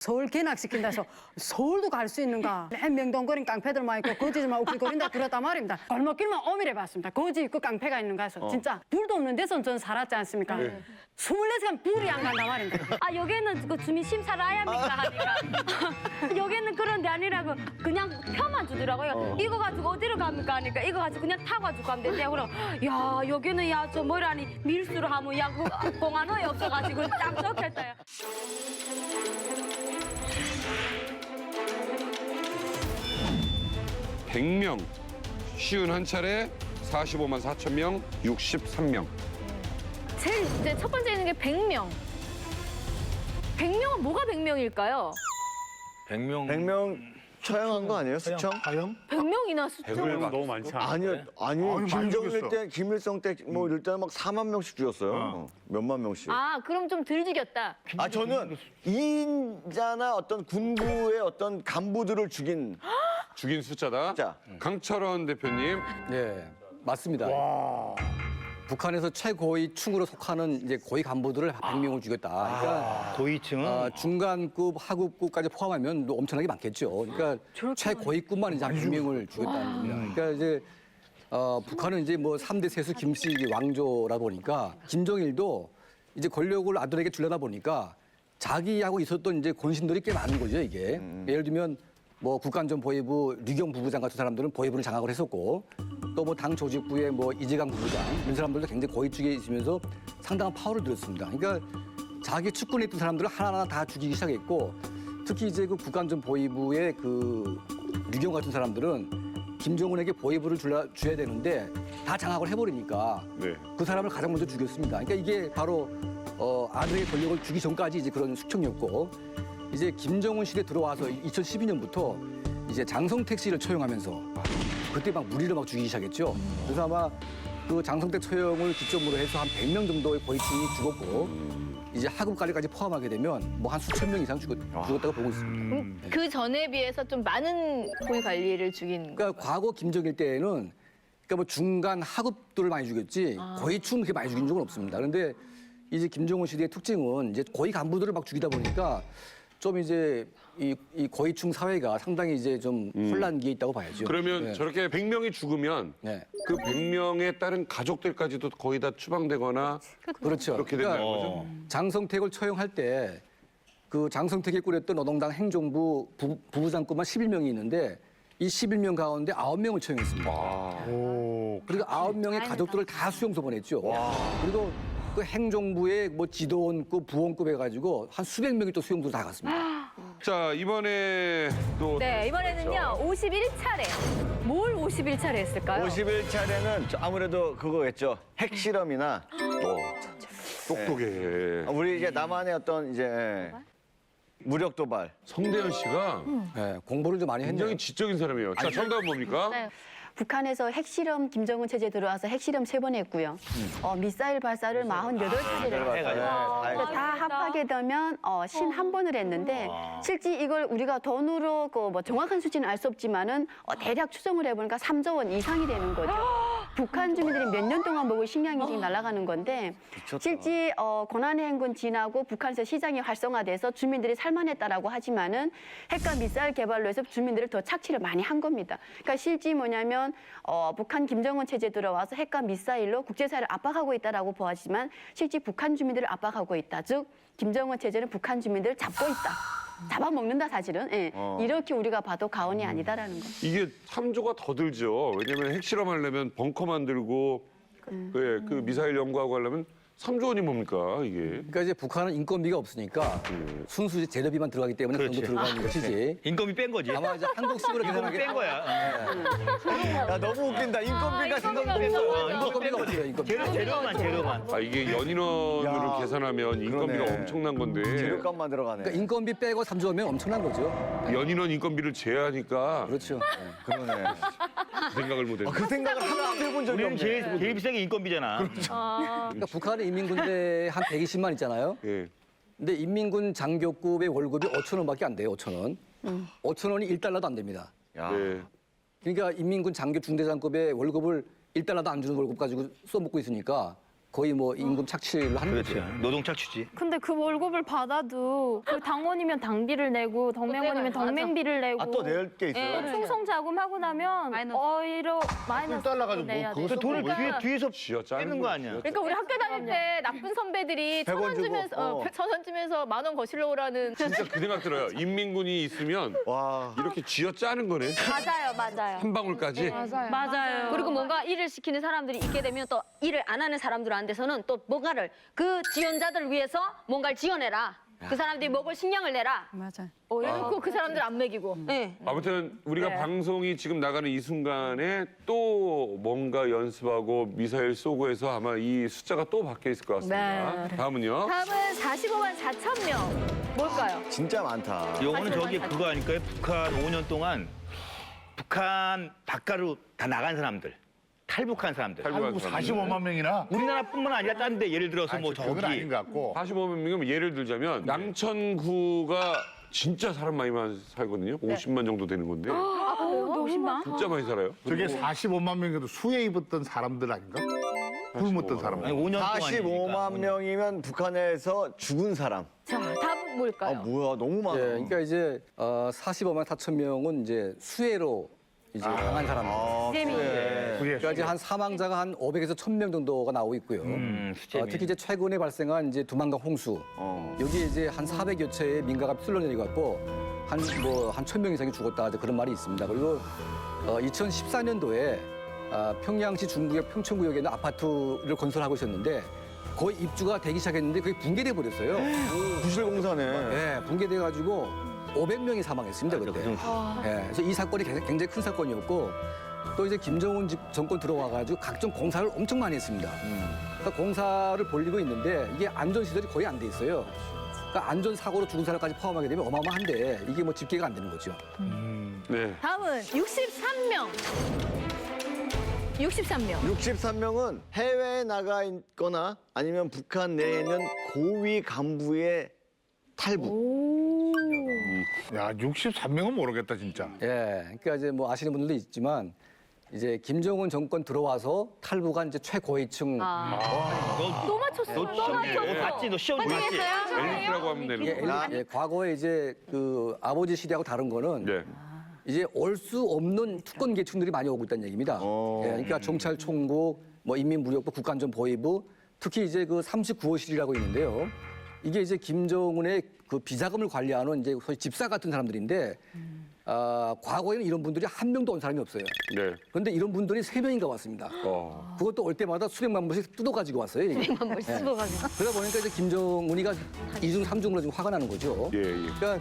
서울 개락시킨다 해서 서울도 갈 수 있는가? 맨 명동거린 깡패들만 있고 거지들만 웃기거린다 그랬단 말입니다. 골목길만 오밀해 봤습니다. 거지 있고 깡패가 있는가 해서 진짜 불도 없는 데서 전 살았지 않습니까? 24시간 불이 안 간단 말입니다. 아 여기는 그 주민 심사를 해야 합니까 하니까 여기는 그런 데 아니라고 그냥 표만 주더라고요. 이거 가지고 어디로 갑니까 하니까 이거 가지고 그냥 타가지고 가면 된대요. 그럼 야 여기는 야 저 뭐라니 밀수로 하면 야 그 공안어에 없어가지고 딱 좋겠다요. (100명) 쉬운 한 차례 45만 4천 명 63명. 제일 이제 첫 번째 있는 게 100명. 100명은 뭐가 100명일까요? 100명 처형한 거 아니에요? 수청? 과연? 100명이나 수청. 100명 너무 많지 않아? 아니요, 많이 김정일 죽였어. 때, 김일성 때 뭐 이럴 때는 막 4만 명씩 죽였어요. 몇만 명씩. 아 그럼 좀 덜 죽였다. 저는 2인자나 어떤 군부의 어떤 간부들을 죽인 죽인 숫자다. 숫자. 강철원 대표님. 네, 맞습니다. 북한에서 최고위 충으로 속하는 이제 고위 간부들을 100명을 죽였다. 그러니까 고위층은 중간급, 하급급까지 포함하면 또 엄청나게 많겠죠. 그러니까 최고위급만 이제 한 100명을 죽였다는 겁니다. 그러니까 이제 북한은 이제 뭐 3대 세수 김씨 왕조라 보니까 김정일도 이제 권력을 아들에게 주려다 보니까 자기하고 있었던 이제 권신들이 꽤 많은 거죠, 이게. 예를 들면 뭐 국가안전보위부 류경 부부장 같은 사람들은 보위부를 장악을 했었고 또 뭐 당 조직부의 뭐 이재강 부부장 이런 사람들도 굉장히 고위축에 있으면서 상당한 파워를 들였습니다. 그러니까 자기 측근에 있던 사람들을 하나하나 다 죽이기 시작했고 특히 이제 그 국가안전보위부의 그 류경 같은 사람들은 김정은에게 보위부를 줘야 되는데 다 장악을 해버리니까 네. 그 사람을 가장 먼저 죽였습니다. 그러니까 이게 바로 아들의 권력을 주기 전까지 이제 그런 숙청이었고 이제 김정은 시대 들어와서 2012년부터 이제 장성택 씨를 처형하면서 그때 막 무리를 막 죽이기 시작했죠. 그래서 아마 그 장성택 처형을 기점으로 해서 한 100명 정도의 고위층이 죽었고 이제 하급관리까지 포함하게 되면 뭐 한 수천 명 이상 죽었다고 보고 있습니다. 그 전에 비해서 좀 많은 고위 관리를 죽인 거. 그러니까 과거 김정일 때에는 그러니까 뭐 중간 하급들을 많이 죽였지 고위층은 그렇게 많이 죽인 적은 없습니다. 그런데 이제 김정은 시대의 특징은 이제 고위 간부들을 막 죽이다 보니까 좀 이제 이 고위층 사회가 상당히 이제 좀 혼란기에 있다고 봐야죠. 그러면 네. 저렇게 100명이 죽으면 네. 그 100명에 따른 가족들까지도 거의 다 추방되거나 그렇죠. 그렇게 된다는 거죠? 장성택을 처형할 때 그 장성택이 꾸렸던 노동당 행정부 부부장급만 11명이 있는데 이 11명 가운데 9명을 처형했습니다. 그리고 9명의 가족들을 다 수용소 보냈죠. 그리고 그 행정부의 뭐 지도원급, 부원급 해가지고 한 수백 명이 또 수용소로 다 갔습니다. 자, 이번에 또 네 이번에는요 51차례. 뭘 51차례 했을까요? 51차례는 아무래도 그거겠죠. 핵실험이나 똑똑해. 우리 이제 남한의 어떤 이제 무력 도발. 성대현 씨가 네, 공부를 좀 많이 했네요. 굉장히 지적인 사람이에요. 자, 정답은 뭡니까? 네. 북한에서 핵실험 김정은 체제 들어와서 핵실험 3번 했고요. 미사일 발사를 48차례를 했어요. 다 합하게 되면 51번을 했는데 실제 이걸 우리가 돈으로 그 뭐 정확한 수치는 알 수 없지만은 대략 추정을 해보니까 3조 원 이상이 되는 거죠. 북한 주민들이 몇 년 동안 먹을 식량이 지금 날아가는 건데 실제 고난의 행군 지나고 북한에서 시장이 활성화돼서 주민들이 살만했다라고 하지만은 핵과 미사일 개발로 해서 주민들을 더 착취를 많이 한 겁니다. 그러니까 실제 뭐냐면 북한 김정은 체제 들어와서 핵과 미사일로 국제사회를 압박하고 있다라고 보아지만 실제 북한 주민들을 압박하고 있다. 즉 김정은 체제는 북한 주민들을 잡고 있다. 잡아먹는다 사실은. 예. 이렇게 우리가 봐도 과언이 아니다라는 거. 이게 3조가 더 들죠. 왜냐면 핵실험하려면 벙커 만들고 그 미사일 연구하고 하려면 3조 원이 뭡니까 이게? 그러니까 이제 북한은 인건비가 없으니까 순수 이제 재료비만 들어가기 때문에 그런 거 들어가는 것이지. 인건비 뺀 거지. 아마 이제 한국식으로 인건비 계산하게 뺀 거야. 야 너무 웃긴다. 인건비가 인건비가 생각보다 없어. 인건비가 없어요. 인건비. 재료만. 아 이게 연인원으로 야, 계산하면 인건비가 그러네. 엄청난 건데 재료값만 들어가네. 그러니까 인건비 빼고 3조면 엄청난 거죠. 연인원 인건비를 제하니까 그렇죠. 그러네. 그 생각을 못했네. 그 생각을 한 번도 해본 적이 우리는 없네. 제일 비싼 게 인건비잖아. 그러니까 북한의 인민군대 한 120만 있잖아요. 예. 근데 인민군 장교급의 월급이 5천 원밖에 안 돼요. 5천 원. 5천 원이 1달러도 안 됩니다. 야. 네. 그러니까 인민군 장교 중대장급의 월급을 1달러도 안 주는 월급 가지고 써먹고 있으니까 거의 뭐 임금 착취를 하는 그렇지. 거죠. 노동 착취지. 근데 그 월급을 받아도 그 당원이면 당비를 내고 덕명원이면 덕맹비를 내고 아, 또 낼 게 있어요? 예, 충성 자금하고 나면 오히려 마이너스 달러가지고 내야 뭐 돼. 그것도 돈을 뒤에서 쥐어 짜는 빼는 거 아니야. 그러니까 우리 학교 다닐 때 나쁜 선배들이 100원 1,000원 주고, 주면서 1,000원 주면서 10,000원 거실러 오라는 진짜 그 생각 들어요. 인민군이 있으면 와. 이렇게 쥐어 짜는 거네. 맞아요. 한 방울까지. 맞아요. 그리고 뭔가 일을 시키는 사람들이 있게 되면 또 일을 안 하는 사람들한테서는 또 뭔가를 그 지원자들을 위해서 뭔가를 지원해라. 그 사람들이 먹을 식량을 내라. 이래놓고 그 사람들 안 먹이고. 네. 아무튼 우리가 방송이 지금 나가는 이 순간에 또 뭔가 연습하고 미사일 쏘고 해서 아마 이 숫자가 또 바뀌어 있을 것 같습니다. 다음은요. 다음은 45만 4천 명. 뭘까요? 진짜 많다. 요거는 저기 그거 아닐까요? 북한 5년 동안 북한 바깥으로 다 나간 사람들. 탈북한 사람들. 탈북한 한국 사람들. 45만 명이나? 우리나라뿐만 아니라 딴 데 예를 들어서 뭐 그건 저기 아닌 것 같고. 45만 명이면 예를 들자면 남천구가 진짜 사람 많이 살거든요. 50만 정도 되는 건데 너무만 진짜 많이 살아요. 저게 45만 명에도 수해 입었던 사람들 아닌가? 굶었던 사람들. 아니 5년 동안 45만 명이면 북한에서 죽은 사람. 자, 답은 아, 뭘까요? 뭐야. 너무 많아. 예, 그러니까 이제 45만 4천 명은 이제 수해로 이제 당한 사람들. 아, 재미. 그래. 그러니까 이제 한 사망자가 한 500에서 1,000명 정도가 나오고 있고요. 수재미. 특히 이제 최근에 발생한 이제 두만강 홍수. 여기 이제 한 400여 채의 민가가 쓸려내려갖고 한 1,000명 이상이 죽었다 이제 그런 말이 있습니다. 그리고 2014년도에 평양시 중구역 평촌구역에 있는 아파트를 건설하고 있었는데 거의 입주가 되기 시작했는데 그게 붕괴돼 버렸어요. 부실공사네. 예, 붕괴돼 가지고 500명이 사망했습니다 그때. 예, 그래서 이 사건이 굉장히 큰 사건이었고 또 이제 김정은 정권 들어와가지고 각종 공사를 엄청 많이 했습니다. 그러니까 공사를 벌리고 있는데 이게 안전 시설이 거의 안 돼 있어요. 그러니까 안전 사고로 죽은 사람까지 포함하게 되면 어마어마한데 이게 뭐 집계가 안 되는 거죠. 네. 다음은 63명. 63명. 63명은 해외에 나가 있거나 아니면 북한 내에 있는 고위 간부의 탈북. 야, 63명은 모르겠다, 진짜. 예, 그러니까 이제 뭐 아시는 분들도 있지만 이제 김정은 정권 들어와서 탈북한 이제 최고위층 또 맞췄어. 너 봤지? 너 시험 봤지? 엘리트라고 하면 되는 예, 거. 예, 과거에 이제 그 아버지 시대하고 다른 거는 네. 이제 올 수 없는 특권 계층들이 많이 오고 있다는 얘기입니다. 예, 그러니까 경찰총국, 뭐 인민무력부, 국가안전보위부, 특히 이제 그 39호실이라고 있는데요. 이게 이제 김정은의 그 비자금을 관리하는 이제 소위 집사 같은 사람들인데 과거에는 이런 분들이 한 명도 온 사람이 없어요. 네. 그런데 이런 분들이 3명인가 왔습니다. 그것도 올 때마다 수백만 불씩 뜯어가지고 왔어요. 수백만 불씩 뜯어가지고. 그러다 보니까 이제 김정은이가 이중 삼중으로 지금 화가 나는 거죠. 예. 그러니까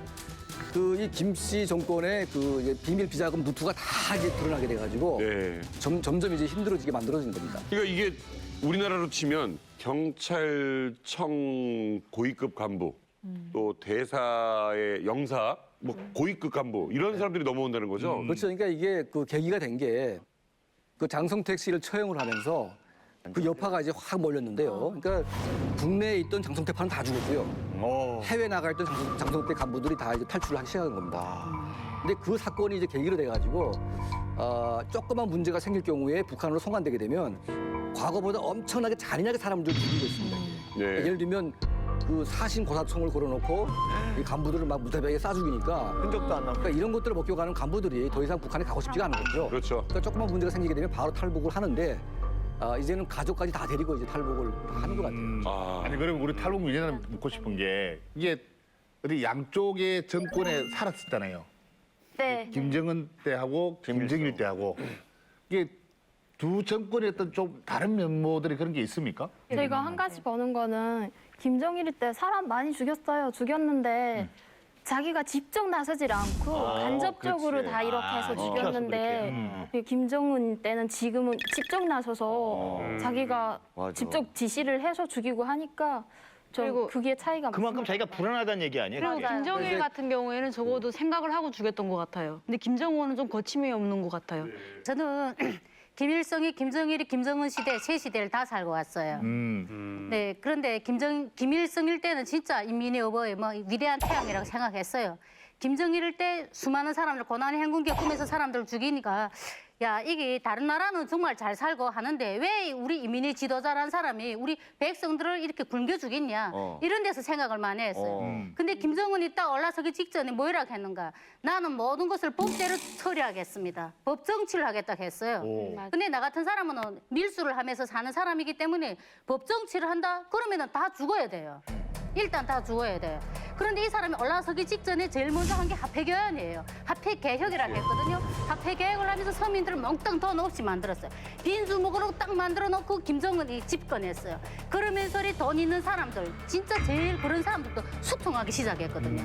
그 이 김씨 정권의 그 이제 비밀 비자금 루트가 다 이제 드러나게 돼가지고 네. 점점 이제 힘들어지게 만들어진 겁니다. 그러니까 이게 우리나라로 치면 경찰청 고위급 간부, 또 대사의 영사, 뭐 고위급 간부 이런 사람들이 넘어온다는 거죠. 그렇죠. 그러니까 이게 그 계기가 된 게 그 장성택 씨를 처형을 하면서 그 여파가 이제 확 몰렸는데요. 그러니까 국내에 있던 장성택파는 다 죽었고요. 해외 나가 있던 장성택 간부들이 다 이제 탈출을 하기 시작한 겁니다. 근데 그 사건이 이제 계기로 돼가지고 조그만 문제가 생길 경우에 북한으로 송환되게 되면 과거보다 엄청나게 잔인하게 사람들을 죽이고 있습니다. 네. 예를 들면 그 사신 고사총을 걸어놓고 이 간부들을 막 무자비하게 쏴 죽이니까 흔적도 안 남고. 그러니까 이런 것들을 목격하는 간부들이 더 이상 북한에 가고 싶지가 않은 거죠. 그렇죠. 그러니까 조그만 문제가 생기게 되면 바로 탈북을 하는데 이제는 가족까지 다 데리고 이제 탈북을 하는 것 같아요. 아니, 그러면 우리 탈북 민원을 묻고 싶은 게 이게 어디 양쪽의 정권에 살았었잖아요. 네. 김정은 때하고 김정일 때하고. 이게 두 정권의 어떤 좀 다른 면모들이 그런 게 있습니까? 저희가 한 가지 보는 거는 김정일 때 사람 많이 죽였어요. 죽였는데 자기가 직접 나서질 않고 간접적으로 그렇지. 다 이렇게 해서 시켜서 죽였는데 김정은 때는 지금은 직접 나서서 자기가 맞아. 직접 지시를 해서 죽이고 하니까 좀 그리고 그게 차이가 그만큼 많습니다. 자기가 불안하다는 얘기 아니에요? 그리고 그게? 김정일 같은 경우에는 적어도 생각을 하고 죽였던 것 같아요. 근데 김정은은 좀 거침이 없는 것 같아요. 저는 김일성이, 김정일이, 김정은 시대 세 시대를 다 살고 왔어요. 네, 그런데 김일성일 때는 진짜 인민의 어버이, 뭐 위대한 태양이라고 생각했어요. 김정일 때 수많은 사람들 고난의 행군 겪으면서 사람들을 죽이니까 야, 이게 다른 나라는 정말 잘 살고 하는데 왜 우리 이민희 지도자라는 사람이 우리 백성들을 이렇게 굶겨주겠냐. 이런 데서 생각을 많이 했어요. 근데 김정은이 딱 올라서기 직전에 뭐라고 했는가. 나는 모든 것을 법대로 처리하겠습니다. 법 정치를 하겠다 했어요. 근데 나 같은 사람은 밀수를 하면서 사는 사람이기 때문에 법 정치를 한다? 그러면은 다 죽어야 돼요. 일단 다 죽어야 돼요. 그런데 이 사람이 올라서기 직전에 제일 먼저 한 게 화폐개헌이에요. 화폐개혁이라고 했거든요. 화폐개혁을 하면서 서민들을 몽땅 돈 없이 만들었어요. 빈수목으로 딱 만들어 놓고 김정은이 집권했어요. 그러면서 돈 있는 사람들, 진짜 제일 그런 사람들도 소통하기 시작했거든요.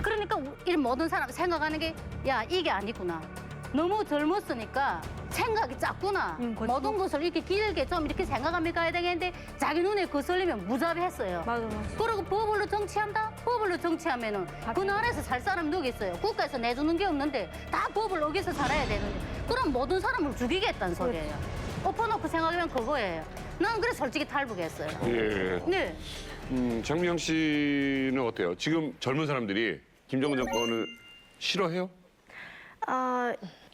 그러니까 이 모든 사람이 생각하는 게 야, 이게 아니구나. 너무 젊었으니까 생각이 작구나. 모든 것을 이렇게 길게 좀 이렇게 생각하며 가야 되겠는데 자기 눈에 거슬리면 무자비했어요. 맞아. 그리고 법으로 정치한다? 법으로 정치하면은 그 나라에서 살 사람이 누구 있어요? 국가에서 내주는 게 없는데 다 법을 어겨서 살아야 되는데 그럼 모든 사람을 죽이겠다는 소리예요. 엎어놓고 생각하면 그거예요. 난 그래서 솔직히 탈북했어요. 예. 네. 장미영 씨는 어때요? 지금 젊은 사람들이 김정은 정권을 싫어해요?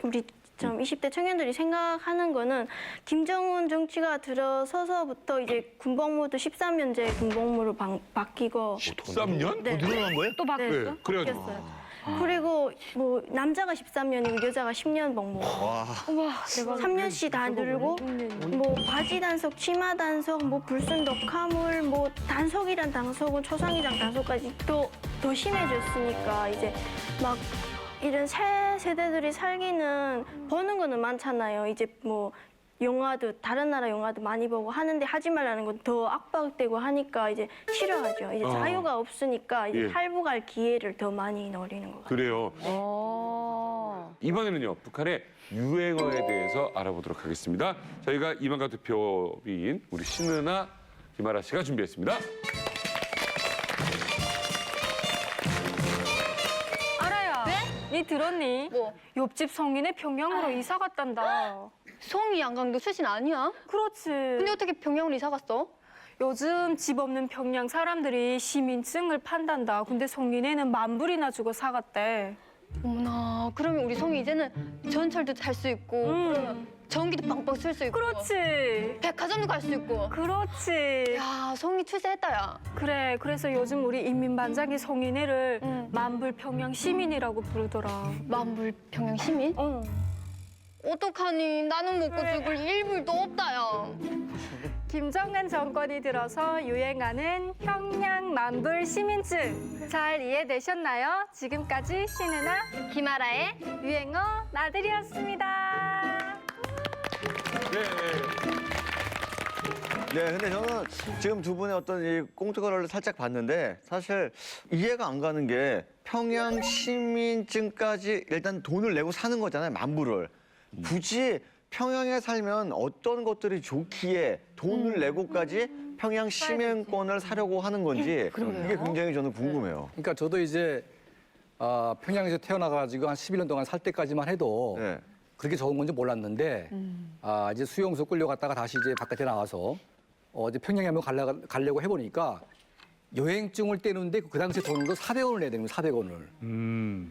우리 좀 20대 청년들이 생각하는 거는 김정은 정치가 들어서서부터 이제 군복무도 13년제 군복무로 바뀌고 13년? 네. 늘어난 거예요? 또 바뀌었어? 네, 그래가지고. 바뀌었어요. 그리고 뭐 남자가 13년이고 여자가 10년 복무. 우와, 대박. 3년씩 다 늘고 뭐 바지 단속, 치마 단속, 뭐 불순독 화물, 뭐 단속이란 단속은 초상이장 단속까지 또 더 심해졌으니까 이제 막 이런 새 세대들이 살기는 버는 거는 많잖아요. 이제 뭐 영화도 다른 나라 영화도 많이 보고 하는데 하지 말라는 건 더 압박되고 하니까 이제 싫어하죠. 이제 자유가 없으니까 이제 예. 탈북할 기회를 더 많이 노리는 것 같아요. 그래요. 이번에는요, 북한의 유행어에 대해서 알아보도록 하겠습니다. 저희가 이만가 대표인 우리 신은아, 김아라 씨가 준비했습니다. 알아야. 니 들었니? 뭐? 옆집 성인의 평양으로 이사 갔단다. 성이 양강도 출신 아니야? 그렇지. 근데 어떻게 평양으로 이사 갔어? 요즘 집 없는 평양 사람들이 시민증을 판단다. 근데 성인애는 10,000불이나 주고 사갔대. 어머나, 그러면 우리 성이 이제는 전철도 탈 수 있고 그러면 전기도 빵빵 쓸 수 있고 그렇지. 백화점도 갈 수 있고 그렇지. 야, 성이 출세했다, 야. 그래. 그래서 요즘 우리 인민반장이 성인애를 만불 평양 시민이라고 부르더라. 만불 평양 시민? 어. 어떡하니, 나는 먹고 죽을 일불도 없다, 야. 김정은 정권이 들어서 유행하는 평양 만불 시민증. 잘 이해되셨나요? 지금까지 신은아, 김아라의 유행어 나들이었습니다. 네, 근데 저는 지금 두 분의 어떤 이 꽁트거리를 살짝 봤는데 사실 이해가 안 가는 게 평양 시민증까지 일단 돈을 내고 사는 거잖아요, 만불을. 굳이 평양에 살면 어떤 것들이 좋기에 돈을 내고까지 평양 시민권을 사려고 하는 건지 이게 굉장히 저는 궁금해요. 그러니까 저도 이제 평양에서 태어나가지고 한 11년 동안 살 때까지만 해도 네. 그렇게 좋은 건지 몰랐는데 이제 수용소 끌려갔다가 다시 이제 바깥에 나와서 이제 평양에 한번 가려고 해보니까 여행증을 떼는데 그 당시 돈으로 400원을 내야 되는 거예요, 400원을.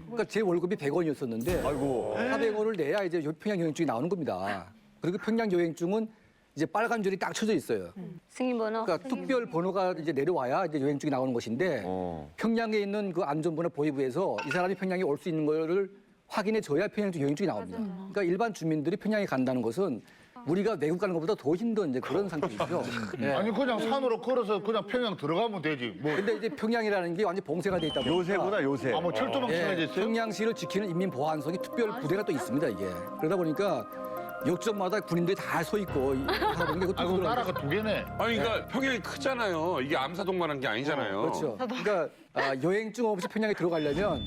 그러니까 제 월급이 100원이었었는데 아이고. 400원을 내야 이제 평양 여행증이 나오는 겁니다. 그리고 평양 여행증은 이제 빨간 줄이 딱 쳐져 있어요. 승인번호. 그러니까 특별 번호가 이제 내려와야 이제 여행증이 나오는 것인데 평양에 있는 그 안전부나 보위부에서 이 사람이 평양에 올 수 있는 거를 확인해 줘야 평양 여행증이 나옵니다. 그러니까 일반 주민들이 평양에 간다는 것은 우리가 외국 가는 것보다 더 힘든 이제 그런 상태이죠. 네. 아니 그냥 산으로 걸어서 그냥 평양 들어가면 되지. 뭐 근데 이제 평양이라는 게 완전 봉쇄가 돼 있다 보니까 요새구나, 요새. 뭐 철도망 쳐야지 있어요? 평양시를 지키는 인민보안성이 특별 부대가 또 있습니다, 이게. 그러다 보니까 역점마다 군인들이 다 서 있고 하다 보니까 그것도 아이고 나라가 두 개네. 아니, 그러니까 평양이 크잖아요. 이게 암사동만한 게 아니잖아요. 그렇죠. 그러니까 여행증 없이 평양에 들어가려면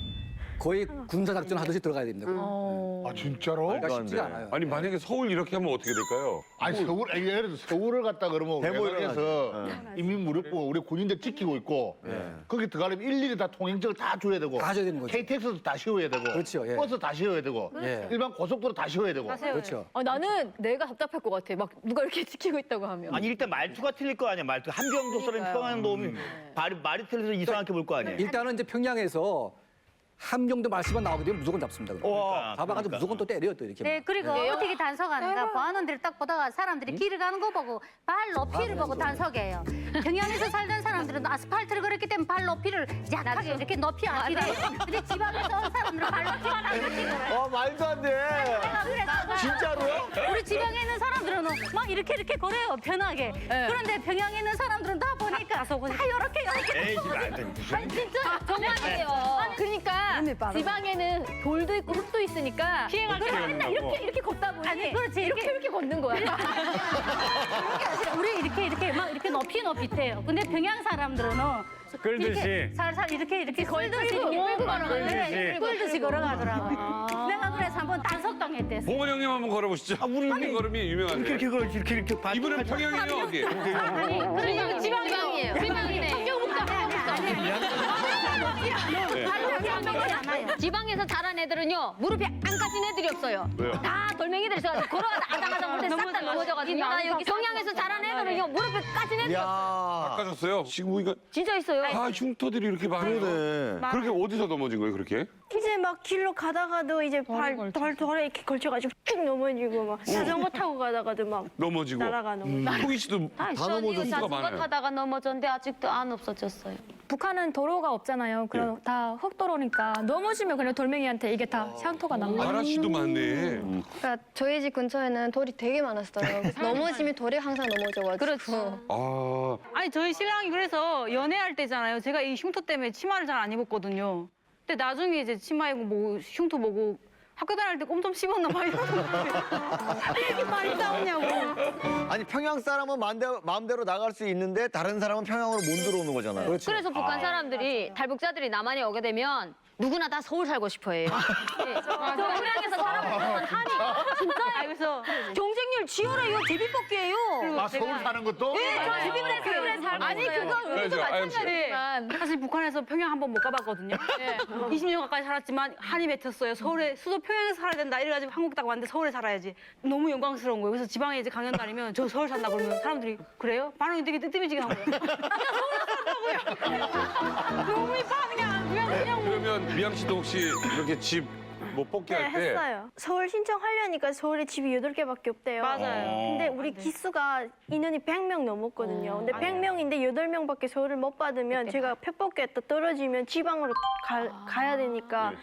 거의 군사작전 하듯이 들어가야 됩니다. 아 진짜로? 그러니까 쉽지가 않아요. 아니, 만약에 서울 이렇게 하면 어떻게 될까요? 아니 서울 예를 들어 서울을 갔다 그러면 대모를 외곽에서 인민무력부 우리 군인들 지키고 있고 거기 들어가려면 일일이 다 통행증을 다 줘야 되고 다 줘야 되는 거죠. KTX도 다 씌워야 되고 그렇죠, 예. 버스 다 씌워야 되고 예. 일반 고속도로 다 씌워야 되고 그렇죠. 나는 내가 답답할 것 같아. 막 누가 이렇게 지키고 있다고 하면. 아니 일단 말투가 틀릴 거 아니야. 말투 함경도 사람이 평양도 오면 말이 틀려서 이상하게 볼 거 아니에요. 일단은 이제 평양에서 함경도 말씀만 나오게 되면 무조건 잡습니다. 잡아가지고 무조건 또 때려요 또 이렇게. 네, 그리고 어떻게 단속하는가 보안원들 딱 보다가 사람들이 길을 가는 거 보고 발 높이를 보고 단속해요. 평양에서 살던 사람들은 아스팔트를 그렸기 때문에 발 높이를 약하게 이렇게 높이 아시래. 근데 지방에서 온 사람들은 발 높이가 안 높이더라고요. 말도 안 돼. 진짜로요? 우리 지방에 있는 사람들은 막 이렇게 걸어요, 편하게. 그런데 평양에 있는 사람들은 다 보니까 다 이렇게. 에이, 안 돼. 아니 진짜 정말이에요. 그러니까 지방에는 돌도 있고 흙도 있으니까 그걸 맨날 이렇게 걷다 보니 아니, 그렇지. 이렇게 걷는 거야. 우리 이렇게 막 이렇게 높이 떼요. 근데 평양 사람들은 끌듯이. 이렇게 살살 이렇게 걸듯이 끌고 걸어가요. 끌듯이 걸어가더라고요. 내가 그래서 한번 단속당했대. 봉원 형님 한번 걸어보시죠. 우리 걸음이 유명한데. 이렇게 이분은 평양이에요, 어디? 그러니까 지방이에요. 지방이네. 지방에서 자란 애들은요 무릎이 안 까진 애들이 없어요. 왜요? 다 돌멩이들이 있어가지고 걸어가다 아당아당 못해 싹다 넘어져가지고 평양에서 자란 애들은요 무릎이 까진 애들이 없어요. 바꿔줬어요. 지금 보니까 진짜 있어요. 다 흉터들이 이렇게 많아요. 그러네. 그렇게 어디서 넘어진 거예요, 그렇게? 이제 막 길로 가다가도 이제 돌에 이렇게 걸쳐가지고 쭉 넘어지고 막 자전거 타고 가다가도 막 넘어지고. 날아가는 거. 토기 씨도 다 넘어질 수가 자전거 많아요. 타다가 넘어졌는데 아직도 안 없어졌어요. 북한은 도로가 없잖아요. 그럼 다 흙도로니까 넘어지면 그냥 돌멩이한테 이게 다 향토가 납니다. 아라 씨도 많네. 그러니까 저희 집 근처에는 돌이 되게 많았어요. 그래서 넘어지면 돌에 항상 넘어져가지고. 그렇죠. 아, 아니 저희 신랑이 그래서 연애할 때잖아요. 제가 이 흉터 때문에 치마를 잘 안 입었거든요. 근데 나중에 이제 치마 입고 뭐 흉터 보고 학교 다닐 때 꼼 좀 씹었나 봐요. 왜 이렇게 많이 싸우냐고. 아니 평양 사람은 마음대로 나갈 수 있는데 다른 사람은 평양으로 못 들어오는 거잖아요. 그렇죠. 그래서 북한 사람들이 탈북자들이 남한에 오게 되면 누구나 다 서울 살고 싶어해요. 네. 평양에서 살아보면 한이 진짜예요. 그래서 경쟁률 치열해요. 제비뽑기예요. 아, 서울 사는 것도? 네, 저 제비뽑기에 살고 아니 있어요. 그거 그래서 우리도 아영 씨. 마찬가지지만 사실 북한에서 평양 한 번 못 가봤거든요. 20년 가까이 살았지만 한이 맺혔어요. 서울에 수도 평양에서 살아야 된다 이래가지고 한국 딱 왔는데 서울에 살아야지. 너무 영광스러운 거예요. 그래서 지방에 이제 강연 다니면 저 서울 산다 그러면 사람들이 그래요? 반응이 되게 뜨뜨미지게 한 거예요. 그냥 서울 산다고요. 너무 이뻐 그냥 그러면 미양 씨도 혹시 이렇게 집 뭐 뽑기 네, 할 때 했어요. 서울 신청하려니까 서울에 집이 8개밖에 없대요. 맞아요. 근데 우리 기수가 인원이 100명 넘었거든요. 근데 100명인데 8명밖에 서울을 못 받으면 제가 표 뽑겠다 떨어지면 지방으로 가야 되니까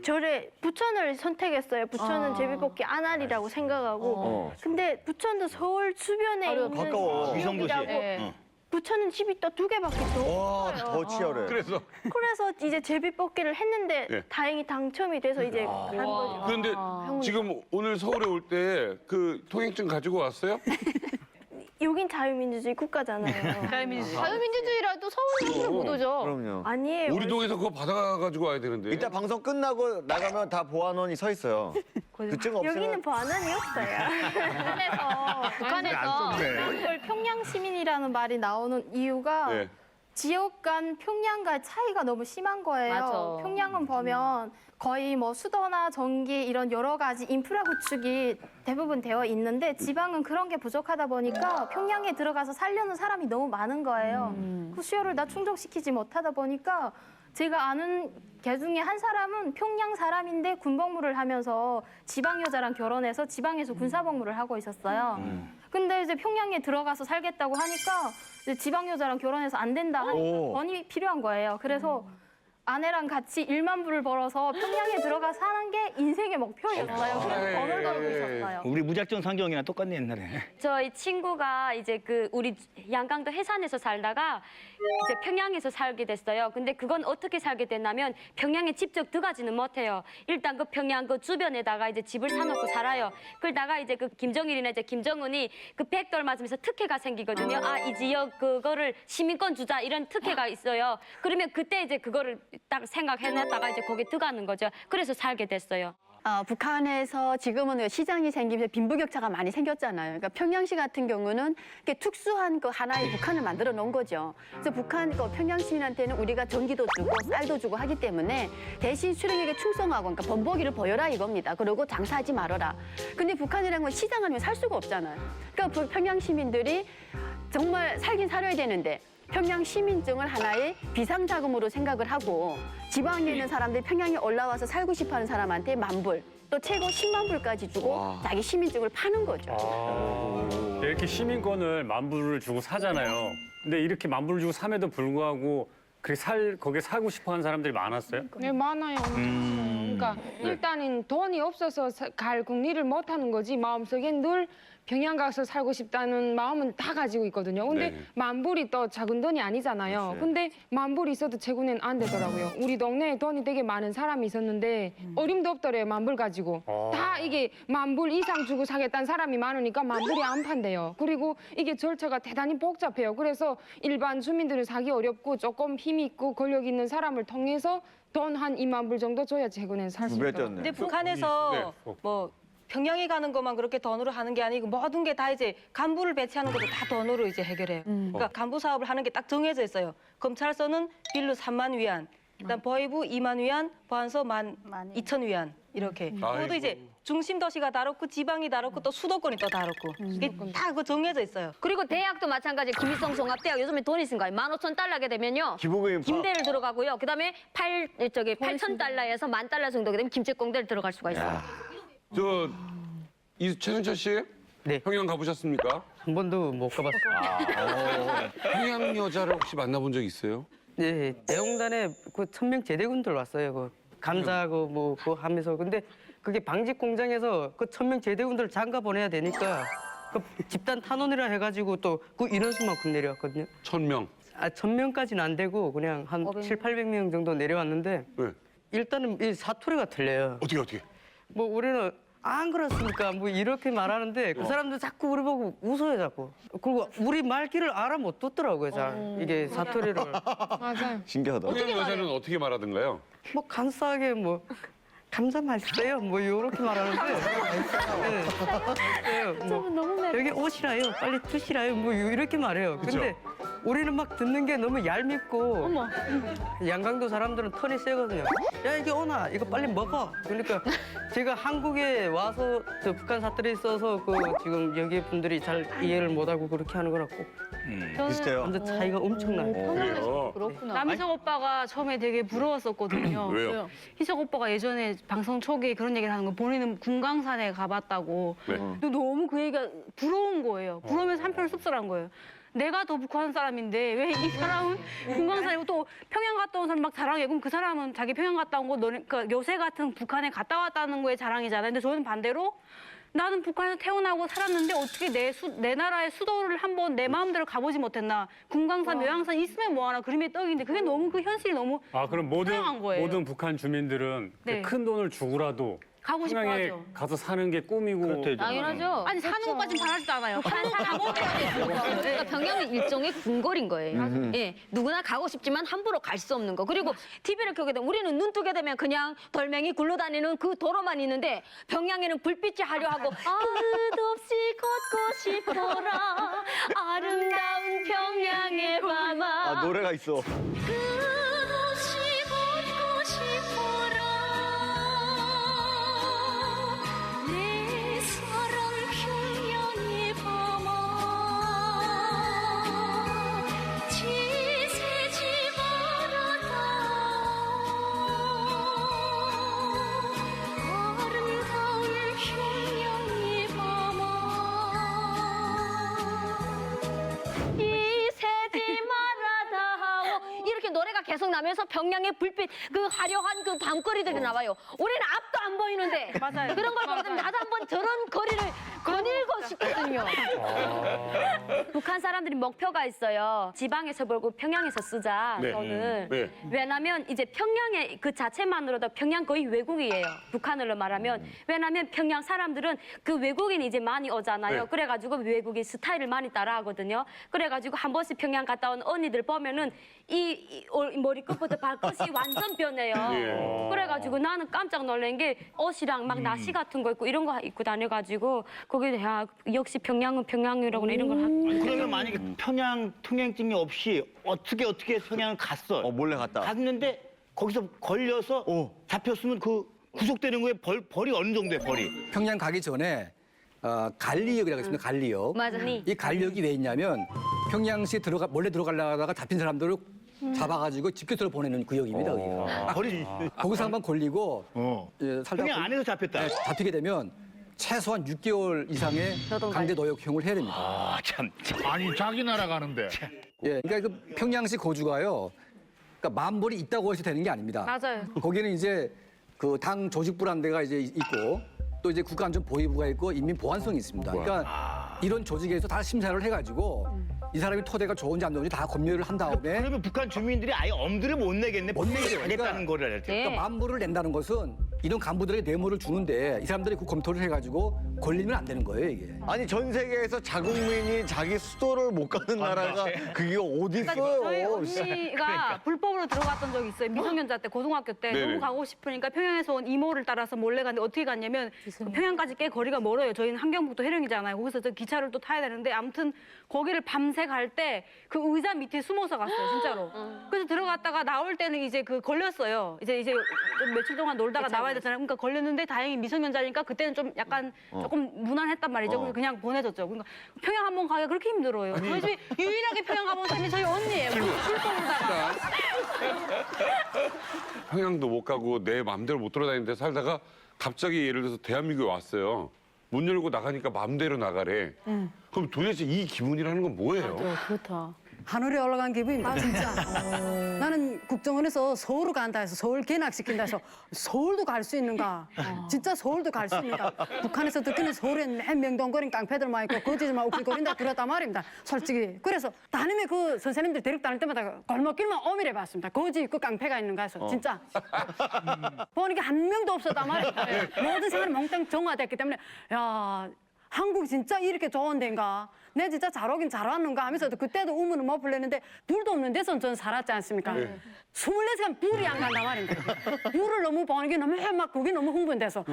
저를 부천을 선택했어요. 부천은 제비뽑기 안 하리라고 생각하고. 근데 부천도 서울 주변에 있는 가까워. 위성도시. 지역이라고. 부천은 집이 또 2개밖에 더 없어요. 더 치열해. 그래서 그래서 이제 제비뽑기를 했는데 예. 다행히 당첨이 돼서 이제 간 거죠. 그런데 지금 오늘 서울에 올 때 그 통행증 가지고 왔어요? 여긴 자유민주주의 국가잖아요. 자유민주주의라도 서울은 못 오죠. 그럼요. 아니에요. 우리 동에서 그거 받아가지고 와야 되는데. 이따 방송 끝나고 나가면 다 보안원이 서 있어요. 그 증 없으면 여기는 보안원이 없어요. 북한에서 이걸 평양 시민이라는 말이 나오는 이유가 네. 지역 간 평양과 차이가 너무 심한 거예요. 맞아. 평양은 보면 거의 뭐 수도나 전기 이런 여러 가지 인프라 구축이 대부분 되어 있는데 지방은 그런 게 부족하다 보니까 평양에 들어가서 살려는 사람이 너무 많은 거예요. 그 수요를 다 충족시키지 못하다 보니까 제가 아는 개 중에 한 사람은 평양 사람인데 군복무를 하면서 지방 여자랑 결혼해서 지방에서 군사복무를 하고 있었어요. 근데 이제 평양에 들어가서 살겠다고 하니까 이제 지방 여자랑 결혼해서 안 된다 하니까 돈이 필요한 거예요. 그래서 아내랑 같이 1만 불을 벌어서 평양에 들어가 사는 게 인생의 목표였어요. 그래서 번을 벌고 있었어요. 우리 무작정 상경이랑 똑같네 옛날에. 저희 친구가 이제 그 우리 양강도 해산에서 살다가 이제 평양에서 살게 됐어요. 근데 그건 어떻게 살게 됐냐면 평양에 직접 들어가지는 못해요. 일단 그 평양 그 주변에다가 이제 집을 사놓고 살아요. 그러다가 이제 그 김정일이나 이제 김정은이 그 백돌 맞으면서 특혜가 생기거든요. 아, 이 지역 그거를 시민권 주자 이런 특혜가 있어요. 그러면 그때 이제 그거를 딱 생각해놨다가 이제 거기 들어가는 거죠. 그래서 살게 됐어요. 북한에서 지금은 시장이 생기면서 빈부격차가 많이 생겼잖아요. 그러니까 평양시 같은 경우는 이렇게 특수한 그 하나의 북한을 만들어 놓은 거죠. 그래서 북한 그 평양 시민한테는 우리가 전기도 주고 쌀도 주고 하기 때문에 대신 수령에게 충성하고 그러니까 번복이를 보여라 이겁니다. 그리고 장사하지 말아라. 근데 북한이라는 건 시장 아니면 살 수가 없잖아요. 그러니까 평양 시민들이 정말 살긴 살아야 되는데 평양 시민증을 하나의 비상자금으로 생각을 하고 지방에 있는 사람들이 평양에 올라와서 살고 싶어하는 사람한테 10,000불 또 최고 10만 불까지 주고 자기 시민증을 파는 거죠. 이렇게 시민권을 10,000불을 주고 사잖아요. 근데 이렇게 10,000불을 주고 삼에도 불구하고 거기에 살고 싶어하는 사람들이 많았어요? 네, 많아요. 그러니까 일단은 돈이 없어서 갈 궁리를 못 하는 거지 마음속엔 늘 평양 가서 살고 싶다는 마음은 다 가지고 있거든요. 근데 네. 10,000불이 또 작은 돈이 아니잖아요. 그치. 근데 10,000불이 있어도 재고는 안 되더라고요. 우리 동네에 돈이 되게 많은 사람이 있었는데 어림도 없더래요. 10,000불 가지고. 다 이게 10,000불 이상 주고 사겠다는 사람이 많으니까 10,000불이 안 판대요. 그리고 이게 절차가 대단히 복잡해요. 그래서 일반 주민들은 사기 어렵고 조금 힘 있고 권력 있는 사람을 통해서 돈 한 20,000불 정도 줘야 재고는 살 수 2배 있어요. 떴네. 근데 북한에서 뭐 평양에 가는 것만 그렇게 돈으로 하는 게 아니고 모든 게 다 이제 간부를 배치하는 것도 다 돈으로 이제 해결해요. 그러니까 간부 사업을 하는 게 딱 정해져 있어요. 검찰서는 빌로 3만 위안, 그다음 보위부 2만 위안, 보안소 12,000 위안 이렇게. 그것도 이제 중심 도시가 다르고 지방이 다르고 또 수도권이 또 다르고 이게 다 그 정해져 있어요. 그리고 대학도 마찬가지. 김일성 종합대학 요즘에 돈 있으니까 15,000달러 하게 되면요. 기본금이 김대를 들어가고요. 그다음에 8,000달러에서 10,000달러 정도게 되면 김제공대를 들어갈 수가 있어요. 최순철 씨? 네. 평양 가보셨습니까? 한 번도 못 가봤어요. 평양 여자를 혹시 만나본 적 있어요? 네, 대홍단에 그 1,000명 제대군들 왔어요. 그 감사하고 뭐 그거 하면서. 근데 그게 방직 공장에서 그 1,000명 제대군들 장가 보내야 되니까 그 집단 탄원이라 해가지고 또 그 인원수만큼 내려왔거든요. 1,000명. 1,000명까지는 안 되고 그냥 한 700~800명 정도 내려왔는데 네. 일단은 이 사투리가 틀려요. 어떻게? 뭐 우리는 안 그렇습니까? 뭐 이렇게 말하는데 그 사람들 자꾸 우리 보고 웃어요 자꾸. 그리고 우리 말귀를 알아 못 듣더라고요 잘. 이게 사투리를. 맞아요. 신기하다. 평양 여자는 어떻게 말하던가요? 뭐 감싸게 뭐 감자 맛있어요 뭐 이렇게 말하는데. 네. 뭐, 여기 오시라요 빨리 드시라요 뭐 이렇게 말해요. 근데 우리는 막 듣는 게 너무 얄밉고. 양강도 사람들은 턴이 세거든요. 야 이게 오나 이거 빨리 먹어. 그러니까 제가 한국에 와서 저 북한 사투리 있어서 그 지금 여기 분들이 잘 이해를 못하고 그렇게 하는 거라고. 비슷해요. 완전 차이가 엄청나요. 그래요? 남희석 오빠가 처음에 되게 부러웠었거든요. 왜요? 희석 오빠가 예전에 방송 초기에 그런 얘기를 하는 거 본인은 금강산에 가봤다고. 네. 근데 너무 그 얘기가 부러운 거예요. 부러우면서 한편 씁쓸한 거예요. 내가 더 북한 사람인데 왜 이 사람은 금강산이고 또 평양 갔다 온 사람 막 자랑해. 그럼 그 사람은 자기 평양 갔다 온 거 그러니까 요새 같은 북한에 갔다 왔다는 거에 자랑이잖아요. 근데 저는 반대로 나는 북한에서 태어나고 살았는데 어떻게 내 나라의 수도를 한번 내 마음대로 가보지 못했나. 금강산, 묘양산 있으면 뭐하나 그림의 떡인데 그게 너무 그 현실이 너무 그럼 불행한 거예요. 모든 북한 주민들은 네. 큰 돈을 주고라도 가고 싶어 평양에 하죠. 가서 사는 게 꿈이고. 당연하죠. 아니 사는 것까진 바라지도 않아요. 북한 사람은 그러니까 평양은 일종의 궁궐인 거예요. 예, 누구나 가고 싶지만 함부로 갈 수 없는 거. 그리고 TV를 켜게 되면 우리는 눈 뜨게 되면 그냥 돌멩이 굴러다니는 그 도로만 있는데 평양에는 불빛이 화려하고 끝없이 걷고 싶어라 아름다운 평양의 밤아. 노래가 있어. 끝없이 걷고 싶어라 내 사랑 평양의 밤아 지새지 말아다 아름다운 평양의 밤아 지새지 말아다 이렇게 노래가 계속 나면서 평양의 불빛 그 화려한 그 밤거리들이 나와요. 우리는 앞도 안 보이는데 맞아요. 그런 걸 보면 나도 한번 저런 거리를 거닐고 싶거든요. 북한 사람들이 목표가 있어요. 지방에서 벌고 평양에서 쓰자 네. 돈을. 네. 왜냐하면 이제 평양의 그 자체만으로도 평양 거의 외국이에요. 북한으로 말하면. 왜냐하면 평양 사람들은 그 외국인이 이제 많이 오잖아요. 네. 그래가지고 외국인 스타일을 많이 따라하거든요. 그래가지고 한 번씩 평양 갔다 온 언니들 보면은 이 머리끝부터 발끝이 완전 변해요. 예. 그래가지고 나는 깜짝 놀란 게 옷이랑 막 나시 같은 거 입고 이런 거 입고 다녀가지고 거기 야 역시 평양은 평양이라고 이런 걸 하고. 그러면 만약에 평양 통행증이 없이 어떻게 평양을 갔어? 몰래 갔다. 갔는데 거기서 걸려서 잡혔으면 그 구속되는 거에 벌이 어느 정도예요, 벌이? 평양 가기 전에 갈리역이라고 있습니다. 갈리역. 맞아. 이 갈리역이 왜 있냐면 평양시에 몰래 들어가려다가 잡힌 사람들을 잡아가지고 집결소로 보내는 구역입니다. 거기서 한번 걸리고 살다가 평양 안에서 잡혔다. 네, 잡히게 되면 최소한 6개월 이상의 강제 노역형을 해야 됩니다. 아, 참. 아니 자기 나라 가는데. 예, 그러니까 그 평양시 거주가요. 그러니까 만불이 있다고 해서 되는 게 아닙니다. 맞아요. 거기는 이제 그 당 조직부라는 데가 이제 있고 또 이제 국가안전보위부가 있고 인민보안성이 있습니다. 그러니까 이런 조직에서 다 심사를 해가지고 이 사람이 토대가 좋은지 안 좋은지 다 검열을 한 다음에 그러면 북한 주민들이 아예 엄두를 못 내겠네. 못 내죠. 하겠다는 거를 할 때. 그러니까 만불을 낸다는 것은 이런 간부들에게 뇌물을 주는데 이 사람들이 그 검토를 해가지고 걸리면 안 되는 거예요, 이게. 아니 전 세계에서 자국민이 자기 수도를 못 가는 나라가 그게 어디 있어요? 저희 언니가 불법으로 들어갔던 적이 있어요. 미성년자 때 고등학교 때 네네. 너무 가고 싶으니까 평양에서 온 이모를 따라서 몰래 갔는데 어떻게 갔냐면 평양까지 꽤 거리가 멀어요. 저희는 함경북도 해령이잖아요. 거기서 저 기차를 또 타야 되는데 아무튼 거기를 밤새 갈 때 그 의자 밑에 숨어서 갔어요, 진짜로. 그래서 들어갔다가 나올 때는 이제 그 걸렸어요. 이제 좀 며칠 동안 놀다가 나와야 되잖아요. 그러니까 걸렸는데 다행히 미성년자니까 그때는 좀 약간 조금 무난했단 말이죠. 그래서 그냥 보내줬죠. 그러니까 평양 한번 가기가 그렇게 힘들어요. 저희 집이 유일하게 평양 가본 사람이 저희 언니예요. 불법으로다가. 평양도 못 가고 내 마음대로 못 돌아다니는데 살다가 갑자기 예를 들어서 대한민국에 왔어요. 문 열고 나가니까 마음대로 나가래. 그럼 도대체 이 기분이라는 건 뭐예요? 그렇다. 하늘에 올라간 기분입니다, 진짜. 나는 국정원에서 서울을 간다 해서 서울 견학시킨다 해서 서울도 갈 수 있는가? 진짜 서울도 갈 수 있는가? 북한에서 듣기는 서울에 맹동거린 깡패들만 있고 거짓말만 웃기거린다 그랬단 말입니다, 솔직히. 그래서 담임에 그 선생님들 데리고 다닐 때마다 골목길만 오밀해 봤습니다. 거지 있고 깡패가 있는가 해서, 진짜. 보니까 한 명도 없었단 말입니다. 모든 생활이 몽땅 정화됐기 때문에, 야, 한국 진짜 이렇게 좋은 데인가? 내 진짜 잘 오긴 잘 왔는가 하면서도 그때도 우문을 못 풀렸는데 불도 없는 데서 저는 살았지 않습니까? 24시간 불이 안 간단 말입니다. 불을 너무 보는 게 너무 막 그게 너무 흥분돼서.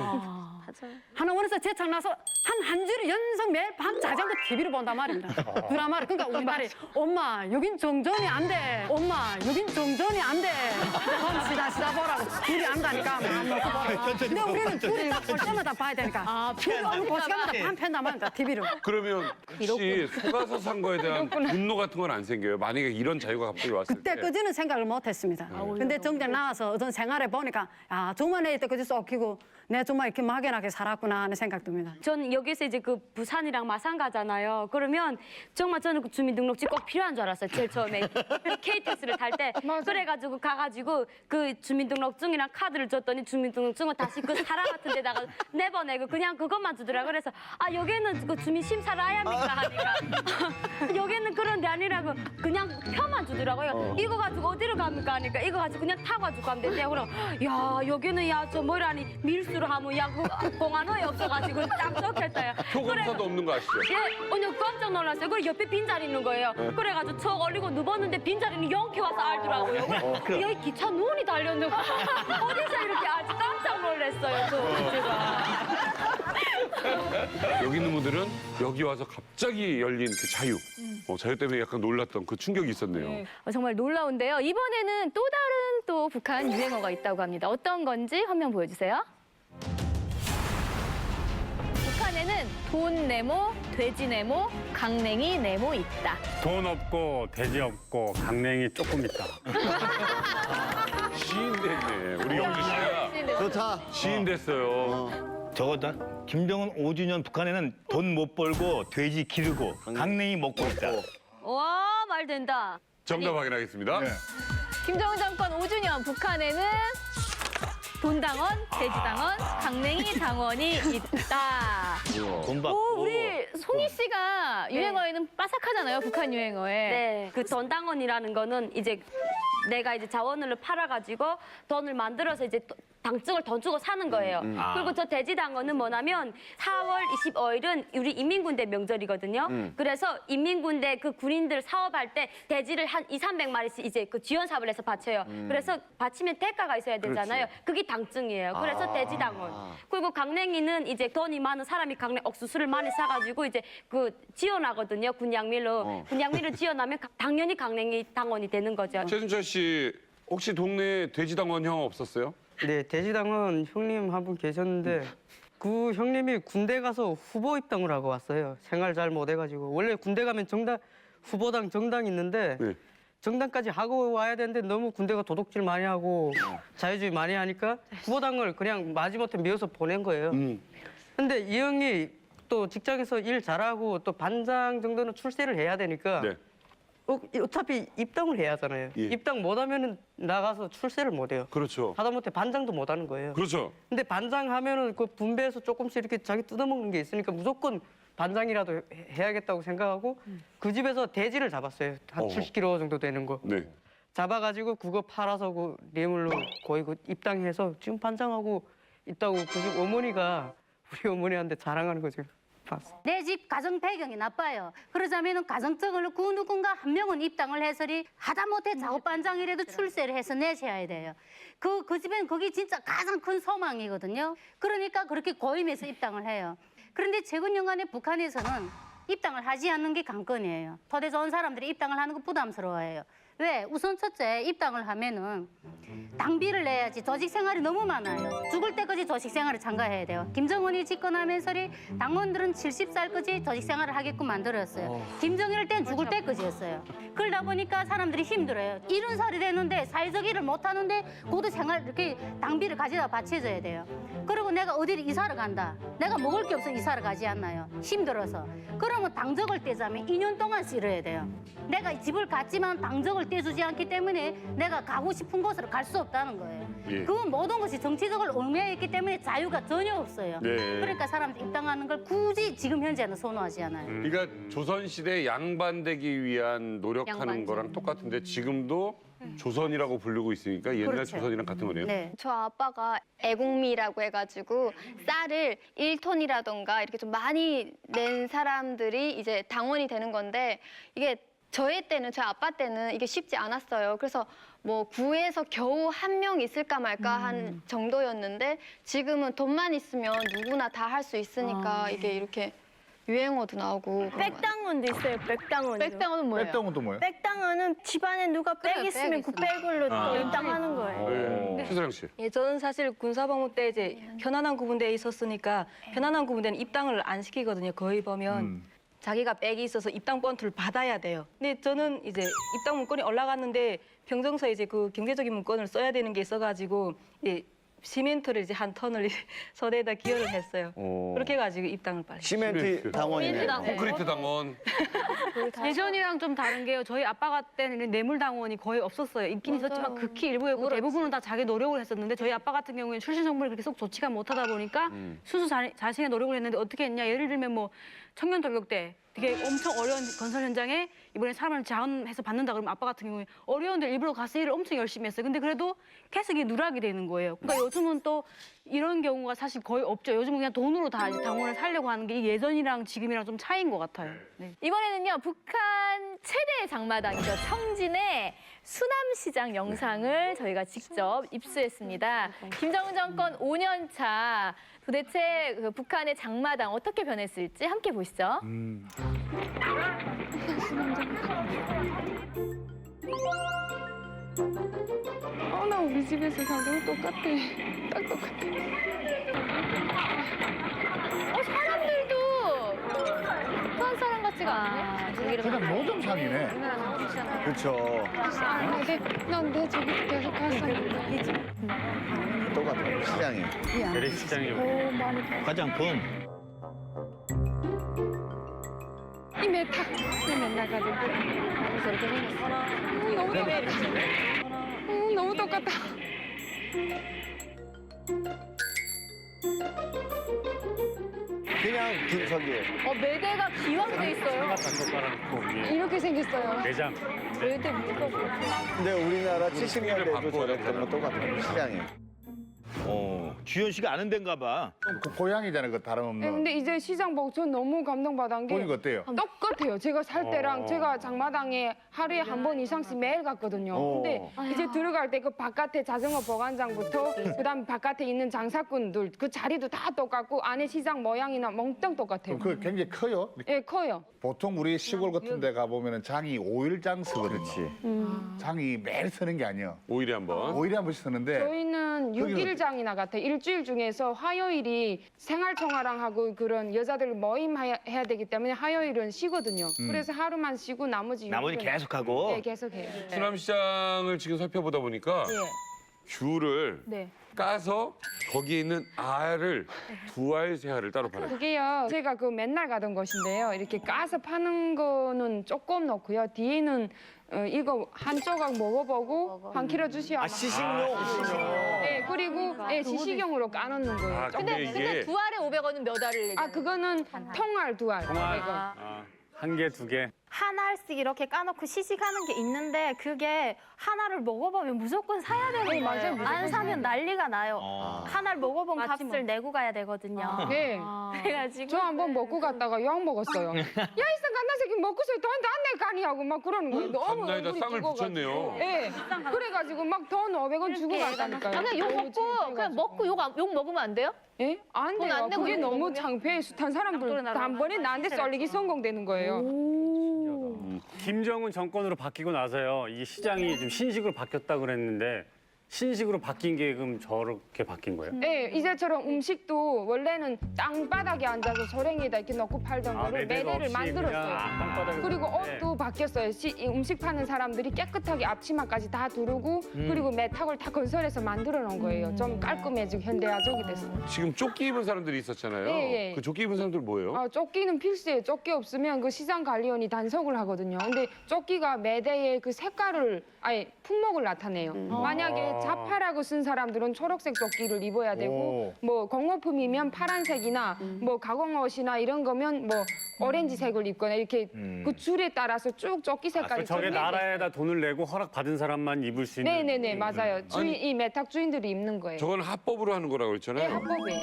하나원에서 재창 나서 한 주를 연속 매일 밤 자정도 TV를 본단 말입니다. 드라마를. 그러니까 우리 말이 엄마 여긴 정전이 안 돼. 엄마 여긴 정전이 안 돼. 그럼 시다 보라고. 불이 안 가니까 마음 놓고 보라고. 근데 우리는 불이 볼 때마다 봐야 되니까. 불이 오는 그 시간마다 밤 팬단 말입니다. TV를. 그러면 혹시 속아서 산 거에 대한 분노 같은 건 안 생겨요? 만약에 이런 자유가 갑자기 왔을 때. 그때까지는 생각을 못 했습니다. 근데 정작 나와서 어떤 생활해 보니까 야, 정말 내 이때까지 쏙히고 내가 정말 이렇게 막연하게 살았구나 하는 생각 듭니다. 전 여기서 이제 그 부산이랑 마산 가잖아요. 그러면 정말 저는 그 주민등록증 꼭 필요한 줄 알았어요. 제일 처음에 KTX를 탈 때. 그래가지고 가가지고 그 주민등록증이랑 카드를 줬더니 주민등록증은 다시 그 사람 같은 데다가 내보내고 그냥 그것만 주더라고요. 그래서 아 여기는 그 주민 심사를 해야 합니까 하니까 여기는 그런 데 아니라고 그냥 표만 주더라고요. 이거 가지고 어디로 갑니까 하니까 이거 가지고 그냥 타가지고 가면 된대요. 그럼 야 여기는 야 저 뭐라니 밀수로 하면 야 그 공안호에 없어가지고 딱 적혔어요. 표검사도 없는 거 아시죠? 예, 오늘 깜짝 놀랐어요. 그리고 옆에 빈자리 있는 거예요. 그래가지고 척 올리고 누웠는데 빈자리는 영케 와서 알더라고요. 여기 기차 눈이 달렸는데 어디서 이렇게 아주 깜짝 놀랐어요. 제가. 여기 있는 분들은 여기 와서 갑자기 열린 그 자유. 자유 때문에 약간 놀랐던 그 충격이 있었네요. 정말 놀라운데요. 이번에는 또 다른 또 북한 유행어가 있다고 합니다. 어떤 건지 화면 보여주세요. 북한에는 돈 네모, 돼지 네모, 강냉이 네모 있다. 돈 없고 돼지 없고 강냉이 조금 있다. 시인 됐네. 우리 영주 씨가 좋다. 시인 됐어요. 저거다. 김정은 5주년 북한에는 돈 못 벌고 돼지 기르고 강냉이 먹고 있다. 와, 말 된다. 정답 확인하겠습니다. 김정은 정권 5주년 북한에는 돈당원, 돼지당원, 강냉이 당원이 있다. 돈 받고. 오, 우리 송희 씨가 유행어에는 빠삭하잖아요, 북한 유행어에. 네, 그 전당원이라는 거는 이제 내가 이제 자원을 팔아가지고 돈을 만들어서 이제 당증을 더 주고 사는 거예요. 그리고 저 돼지당원은 뭐냐면 4월 25일은 우리 인민군대 명절이거든요. 그래서 인민군대 그 군인들 사업할 때 돼지를 한 200~300마리씩 이제 그 지원 사업을 해서 바쳐요. 그래서 바치면 대가가 있어야 되잖아요. 그게 당증이에요. 그래서 돼지당원. 그리고 강냉이는 이제 돈이 많은 사람이 강냉 옥수수를 많이 사가지고 이제 그 지원하거든요. 군양밀로. 군양밀을 지원하면 당연히 강냉이 당원이 되는 거죠. 최순철 씨 혹시 동네에 돼지당원 형 없었어요? 네, 돼지당원 형님 한 분 계셨는데 그 형님이 군대 가서 후보 입당을 하고 왔어요. 생활 잘 못해가지고. 원래 군대 가면 후보당 정당이 있는데 네. 정당까지 하고 와야 되는데 너무 군대가 도둑질 많이 하고 자유주의 많이 하니까 후보당을 그냥 마지못해 미워서 보낸 거예요. 근데 이 형이 또 직장에서 일 잘하고 또 반장 정도는 출세를 해야 되니까 네. 어차피 입당을 해야 하잖아요. 예. 입당 못하면은 나가서 출세를 못 해요. 그렇죠. 하다못해 반장도 못 하는 거예요. 그렇죠. 근데 반장 하면은 그 분배해서 조금씩 이렇게 자기 뜯어먹는 게 있으니까 무조건 반장이라도 해야겠다고 생각하고 그 집에서 돼지를 잡았어요. 한 어허. 70kg 정도 되는 거. 네. 잡아가지고 그거 팔아서 그 뇌물로 거의 그 입당해서 지금 반장하고 있다고 그 집 어머니가 우리 어머니한테 자랑하는 거 지금 봤어. 내 집 가정 배경이 나빠요. 그러자면은 가정적으로 그 누군가 한 명은 입당을 해서리 하다못해 작업반장이라도 출세를 해서 내셔야 돼요. 그 집엔 그게 진짜 가장 큰 소망이거든요. 그러니까 그렇게 고임해서 입당을 해요. 그런데 최근 연간에 북한에서는 입당을 하지 않는 게 관건이에요. 토대 좋은 사람들이 입당을 하는 거 부담스러워해요. 왜? 우선 첫째, 입당을 하면은 당비를 내야지 조직 생활이 너무 많아요. 죽을 때까지 조직 생활을 참가해야 돼요. 김정은이 집권하면서리 당원들은 70살까지 조직 생활을 하게끔 만들었어요. 김정일 땐 죽을 때까지였어요. 그러다 보니까 사람들이 힘들어요. 70살이 되는데 사회적 일을 못 하는데 고도 생활 이렇게 당비를 가져다 바쳐줘야 돼요. 그리고 내가 어디를 이사를 간다. 내가 먹을 게 없어 이사를 가지 않나요? 힘들어서. 그러면 당적을 떼자면 2년 동안 쓸어야 돼요. 내가 집을 갔지만 당적을 떼주지 않기 때문에 내가 가고 싶은 곳으로 갈 수 없다는 거예요. 예. 그 모든 것이 정치적으로 얽매여 있기 때문에 자유가 전혀 없어요. 네. 그러니까 사람들이 입당하는 걸 굳이 지금 현재는 선호하지 않아요. 그러니까 조선시대 양반되기 위한 노력하는 양반지. 거랑 똑같은데 지금도 조선이라고 부르고 있으니까 옛날 그렇죠. 조선이랑 같은 거네요. 네. 저 아빠가 애국미라고 해가지고 쌀을 1톤이라던가 이렇게 좀 많이 낸 사람들이 이제 당원이 되는 건데 이게 저희 때는, 저희 아빠 때는 이게 쉽지 않았어요. 그래서 뭐 구에서 겨우 한 명 있을까 말까 한 정도였는데 지금은 돈만 있으면 누구나 다 할 수 있으니까 이게 이렇게 유행어도 나오고. 백당원도 있어요. 백당원. 백당원은 뭐예요? 백당원도 뭐예요? 백당원은 집안에 누가 백 있으면 그 백으로 또 입당하는 거예요. 네. 최사랑 씨. 예, 저는 사실 군사복무 때 이제 편안한 구분대에 있었으니까 편안한 구분대는 입당을 안 시키거든요. 거의 보면 자기가 백이 있어서 입당 번투를 받아야 돼요. 근데 저는 이제 입당 문건이 올라갔는데 병정서에 이제 그 경제적인 문건을 써야 되는 게 있어가지고 이제 시멘트를 이제 한 턴을 서대에다 기여를 했어요. 그렇게 해가지고 입당을 빨리. 시멘트 당원이네. 콘크리트 당원. 예전이랑 좀 다른 게요. 저희 아빠가 때는 뇌물 당원이 거의 없었어요. 있긴 있었지만 극히 일부였고 대부분은 다 자기 노력을 했었는데 저희 아빠 같은 경우에는 출신 성분이 그렇게 속 좋지가 못하다 보니까 순수 자신의 노력을 했는데 어떻게 했냐. 예를 들면 뭐 청년 돌격 때 되게 엄청 어려운 건설 현장에 이번에 사람을 자원해서 받는다 그러면 아빠 같은 경우에 어려운 데 일부러 가서 일을 엄청 열심히 했어요. 근데 그래도 계속 이게 누락이 되는 거예요. 그러니까 요즘은 또 이런 경우가 사실 거의 없죠. 요즘은 그냥 돈으로 다 이제 당원을 살려고 하는 게 예전이랑 지금이랑 좀 차이인 것 같아요. 네. 이번에는요, 북한 최대 장마당이죠. 청진의 수남시장 영상을 저희가 직접 입수했습니다. 김정은 정권 5년 차 도대체 그 북한의 장마당 어떻게 변했을지 함께 보시죠. 나 우리 집에서 사는 거 똑같아. 딱 똑같아. 사람들도 북한 사람 같지가 않네. 그냥 노점상이네. 그렇죠. 난내 집이 계속 갔었는데. 똑같아요. 시장이. 재래시장이죠. 화장품. 이 메타. 이 맨날 가지고. 저렇게 생겼어. 너무 똑같아. 너무 똑같다. 그냥 저기 매대가 기왕돼 있어요. 이렇게 생겼어요. 매장. 매대 뭐가 근데 우리나라 70년대도 저랬던 거 똑같아요. 시장이. 주현 씨가 아는 데인가 봐. 그 고향이잖아요, 그 네, 다름없는. 근데 이제 시장 보고 전 너무 감동받은 게 보니까 어때요? 똑같아요. 제가 살 때랑 제가 장마당에 하루에 한 번 이상씩 매일 갔거든요. 근데 이제 들어갈 때 그 바깥에 자전거 보관장부터 그다음 바깥에 있는 장사꾼들 그 자리도 다 똑같고 안에 시장 모양이나 멍땅 똑같아요. 그 굉장히 커요. 예, 커요. 보통 우리 시골 같은 데 가보면 장이 5일장 서거든요. 장이 매일 서는 게 아니에요. 5일에 한 번. 5일에 한 번씩 서는데 저희는 6일장이나 같아요. 일주일 중에서 화요일이 생활총화랑하고 그런 여자들 모임 해야 되기 때문에 화요일은 쉬거든요. 그래서 하루만 쉬고 나머지 계속하고. 네, 계속해요. 수남시장을 지금 살펴보다 보니까 귤을 네. 까서 거기에 있는 알을 2알, 3알을 따로 팔아요. 그게요. 제가 그 맨날 가던 곳인데요. 이렇게 까서 파는 거는 조금 넣고요. 뒤에는 이거 한 조각 먹어보고 한 킬로 주시오. 시식용. 네, 그리고 시식용으로 까놓는 거예요. 아, 근데 이게 두 알에 500원은 몇 알을 얘기하는 아, 그거는 통알 2알. 통알. 500원. 아, 한 개, 2개. 하나씩 이렇게 까놓고 시식하는 게 있는데 그게 하나를 먹어보면 무조건 사야 되는 거예요. 맞아요. 무조건 안 사면 난리가 나요. 하나를 먹어본 맞지, 값을 내고 가야 되거든요. 네. 그래가지고 저 한 번 먹고 갔다가 약 먹었어요. 야, 이 쌍간나 새끼 먹고서 돈도 안 내 가니하고 막 그러는 거예요. 너무 간나에다 얼굴이 쌍을 뜨거워가지고. 붙였네요. 네. 그래가지고 막 돈 500원 주고 갔다니까요. 그냥 욕 먹고 그냥 먹고 욕 먹으면 안 돼요? 예? 안 돈안 돼요. 내고 그게 욕 너무 먹으면? 창피해. 숱한 사람들 단번에 나한테 썰리기 성공되는 거예요. 김정은 정권으로 바뀌고 나서요. 이 시장이 좀 신식으로 바뀌었다 그랬는데 신식으로 바뀐 게 그럼 저렇게 바뀐 거예요? 네, 이제처럼 음식도 원래는 땅바닥에 앉아서 소랭이에다 이렇게 넣고 팔던 거를 매대가 매대를 없이 만들었어요. 그냥 땅바닥에서 그리고 먹는데. 옷도 바뀌었어요. 이 음식 파는 사람들이 깨끗하게 앞치마까지 다 두르고 그리고 매탁을 다 건설해서 만들어 놓은 거예요. 좀 깔끔해지고 현대화적이 됐어요. 지금 조끼 입은 사람들이 있었잖아요. 예. 그 조끼 입은 사람들 뭐예요? 아, 조끼는 필수예요. 조끼 없으면 그 시장관리원이 단속을 하거든요. 근데 조끼가 매대의 그 색깔을, 아니, 품목을 나타내요. 만약에 자파라고 쓴 사람들은 초록색 조끼를 입어야 되고, 뭐 공호품이면 파란색이나 뭐 가공옷이나 이런 거면 뭐 오렌지색을 입거나 이렇게 그 줄에 따라서 쭉 조끼 색깔이 저게 정해져 나라에다 돈을 내고 허락 받은 사람만 입을 수 있는. 네네네, 맞아요. 이 매탁 주인들이 입는 거예요. 저건 합법으로 하는 거라고 네, 그랬잖아요. 합법이에요.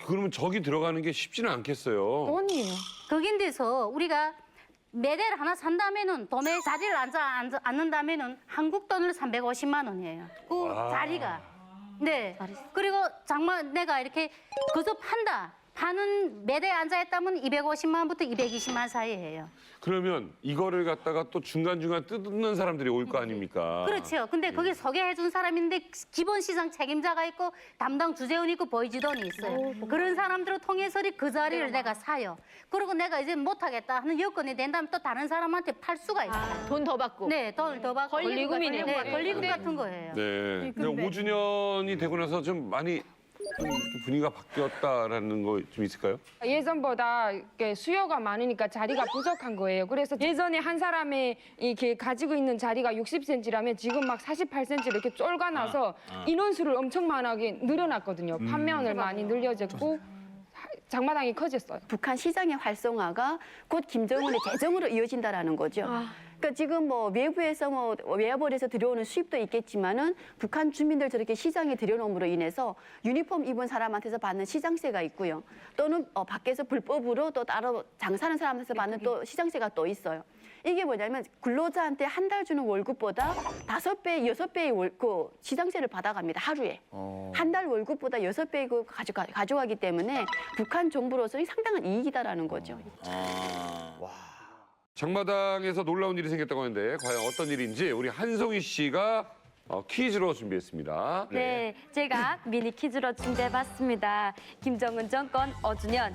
그러면 저기 들어가는 게 쉽지는 않겠어요. 돈이에요. 거긴데서 우리가 매대를 하나 산다면은 도매 자리를 앉는다면은 한국 돈으로 350만 원이에요. 그 자리가. 네. 그리고 장마 내가 이렇게 거기서 파는 매대에 앉아 있다면 250만 원부터 220만 사이예요. 그러면 이거를 갖다가 또 중간중간 뜯는 사람들이 올 거 아닙니까? 그렇죠. 근데 거기 소개해 준 사람인데 기본 시장 책임자가 있고 담당 주재원이 있고 보이지돈이 있어요. 그런 사람들을 통해서 그 자리를 내가 사요. 그리고 내가 이제 못하겠다 하는 여건이 된다면 또 다른 사람한테 팔 수가 있어요. 돈 더 받고. 네, 돈을 더 받고. 권리금이네요. 네, 권리금 같은 거예요. 네. 근데 5주년이 되고 나서 좀 많이 좀 분위기가 바뀌었다라는 거 좀 있을까요? 예전보다 이렇게 수요가 많으니까 자리가 부족한 거예요. 그래서 예전에 한 사람이 이렇게 가지고 있는 자리가 60cm라면 지금 막 48cm 이렇게 쫄가나서 인원수를 엄청 많게 늘어났거든요. 판매원을 많이 늘려졌고 장마당이 커졌어요. 북한 시장의 활성화가 곧 김정은의 재정으로 이어진다라는 거죠. 그러니까 지금 뭐 외부에서 뭐 외화벌에서 들여오는 수입도 있겠지만은 북한 주민들 저렇게 시장에 들여놓음으로 인해서 유니폼 입은 사람한테서 받는 시장세가 있고요. 또는 밖에서 불법으로 또 따로 장사하는 사람한테서 받는 또 시장세가 또 있어요. 이게 뭐냐면 근로자한테 한 달 주는 월급보다 5배, 6배의 그 시장세를 받아갑니다. 하루에. 한 달 월급보다 6배 그 가져가기 때문에 북한 정부로서 상당한 이익이다라는 거죠. 장마당에서 놀라운 일이 생겼다고 하는데 과연 어떤 일인지 우리 한송이 씨가 퀴즈로 준비했습니다. 네, 제가 미니 퀴즈로 준비해봤습니다. 김정은 정권 5주년,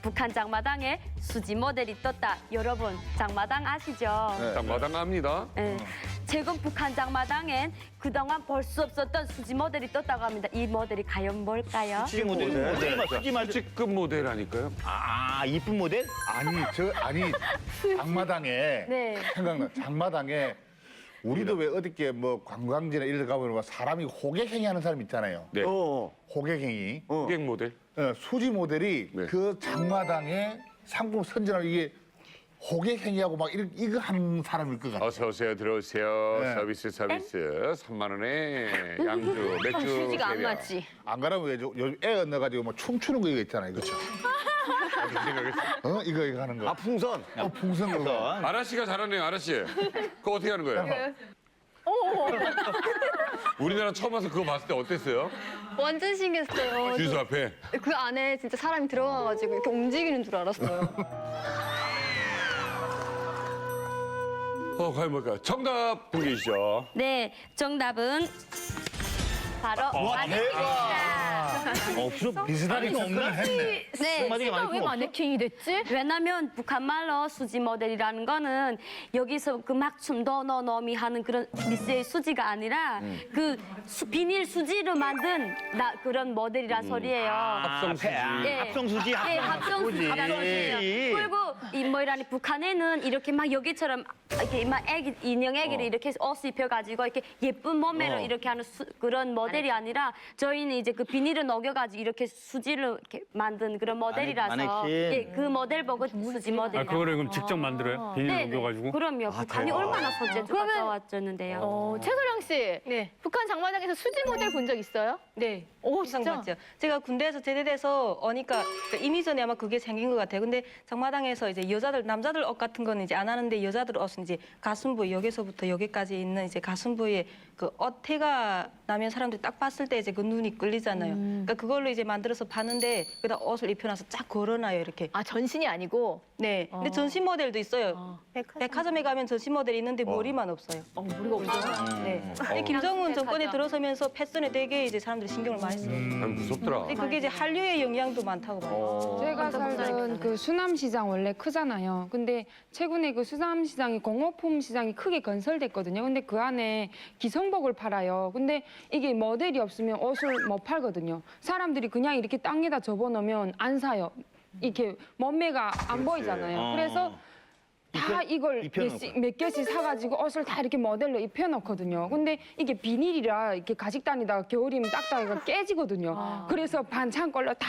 북한 장마당에 수지 모델이 떴다. 여러분, 장마당 아시죠? 장마당 압니다. 네. 최근 북한 장마당엔 그동안 볼 수 없었던 수지 모델이 떴다고 합니다. 이 모델이 과연 뭘까요? 수지 모델. 수직급 모델 아닐까요? 아, 이쁜 모델? 아니 장마당에 네. 생각나. 장마당에 우리도 왜 어저께 뭐 관광지나 이런 데 가보면 뭐 사람이 호객행위하는 사람 있잖아요. 네. 호객행위. 호객 모델. 수지 모델이 네. 그 장마당에 상품 선전하는 이게 호객행위하고 막 이거 하는 사람일 것 같아요. 어서 오세요, 들어오세요. 네. 서비스 3만 원에 양주, 맥주. 수지가 안 세병. 맞지. 안 그러면 왜 요즘 애 넣어가지고 뭐 춤추는 거 이거 있잖아요. 그렇죠. 이거 하는 거. 풍선. 풍선 그거. 아라 씨가 잘하네요, 아라 씨. 그거 어떻게 하는 거예요? 우리나라 처음 와서 그거 봤을 때 어땠어요? 완전 신기했어요. 주유소 앞에. 그 안에 진짜 사람이 들어가가지고 이렇게 움직이는 줄 알았어요. 과연 뭘까요? 정답 공개해주시죠. 네, 정답은 바로 마네킹입니다. 주로 비슷하게 없나? 네. 한마디가 많이 왜 없어. 마네킹이 됐지? 왜냐면 북한 말로 수지 모델이라는 거는 여기서 그 막춤 너미 하는 그런 미스의 수지가 아니라 그 비닐 수지로 만든 그런 모델이란 소리예요. 합성수지. 합성수지. 네, 합성수지라는 소리예요. 그리고 이 뭐라니 북한에는 이렇게 막 여기처럼 이렇게 막 인형 애기를 이렇게 옷을 입혀가지고 이렇게 예쁜 몸매로 이렇게 하는 그런 모델이 아니라 저희는 이제 그 비닐을 녹여가지고 이렇게 수지를 이렇게 만든 그런 모델이라서 마네킹. 예, 그 모델 보고 수지 모델. 그거를 그럼 직접 만들어요? 비닐 녹여가지고? 그럼요. 북한이 얼마나 손재주가 좋았었는데요. 최소령 씨, 네. 북한 장마당에서 수지 모델 본 적 있어요? 네. 오, 항상 진짜? 봤죠. 제가 군대에서 제대돼서 오니까 이미 전에 아마 그게 생긴 것 같아요. 근데 장마당에서 이제 남자들 옷 같은 거는 이제 안 하는데 여자들 옷은 이제 가슴 부위 여기서부터 여기까지 있는 이제 가슴 부위에 그 옷 태가 나면 사람들이 딱 봤을 때 이제 그 눈이 끌리잖아요. 그러니까 그걸로 이제 만들어서 파는데 거기다 옷을 입혀놔서 쫙 걸어놔요 이렇게. 아, 전신이 아니고? 네. 근데 전신 모델도 있어요. 백화점에 가면 전신 모델이 있는데 머리만 없어요. 머리가 없어요? 네. 근데 김정은 정권에 들어서면서 패션에 되게 이제 사람들이 신경을 많이 써요. 무섭더라. 근데 그게 이제 한류의 영향도 많다고 봐요. 제가 살던 그 수남시장 원래 크잖아요. 근데 최근에 그 수남시장이 공호품 시장이 크게 건설됐거든요. 근데 그 안에 기성복을 팔아요. 근데 이게 모델이 없으면 옷을 못 팔거든요. 사람들이 그냥 이렇게 땅에다 접어놓으면 안 사요. 이렇게 몸매가 안 보이잖아요. 그래서 다 이걸 몇 개씩 사가지고 옷을 다 이렇게 모델로 입혀놓거든요. 근데 이게 비닐이라 이렇게 가식 다니다가 겨울이면 딱딱이가 깨지거든요. 그래서 반찬 걸로 다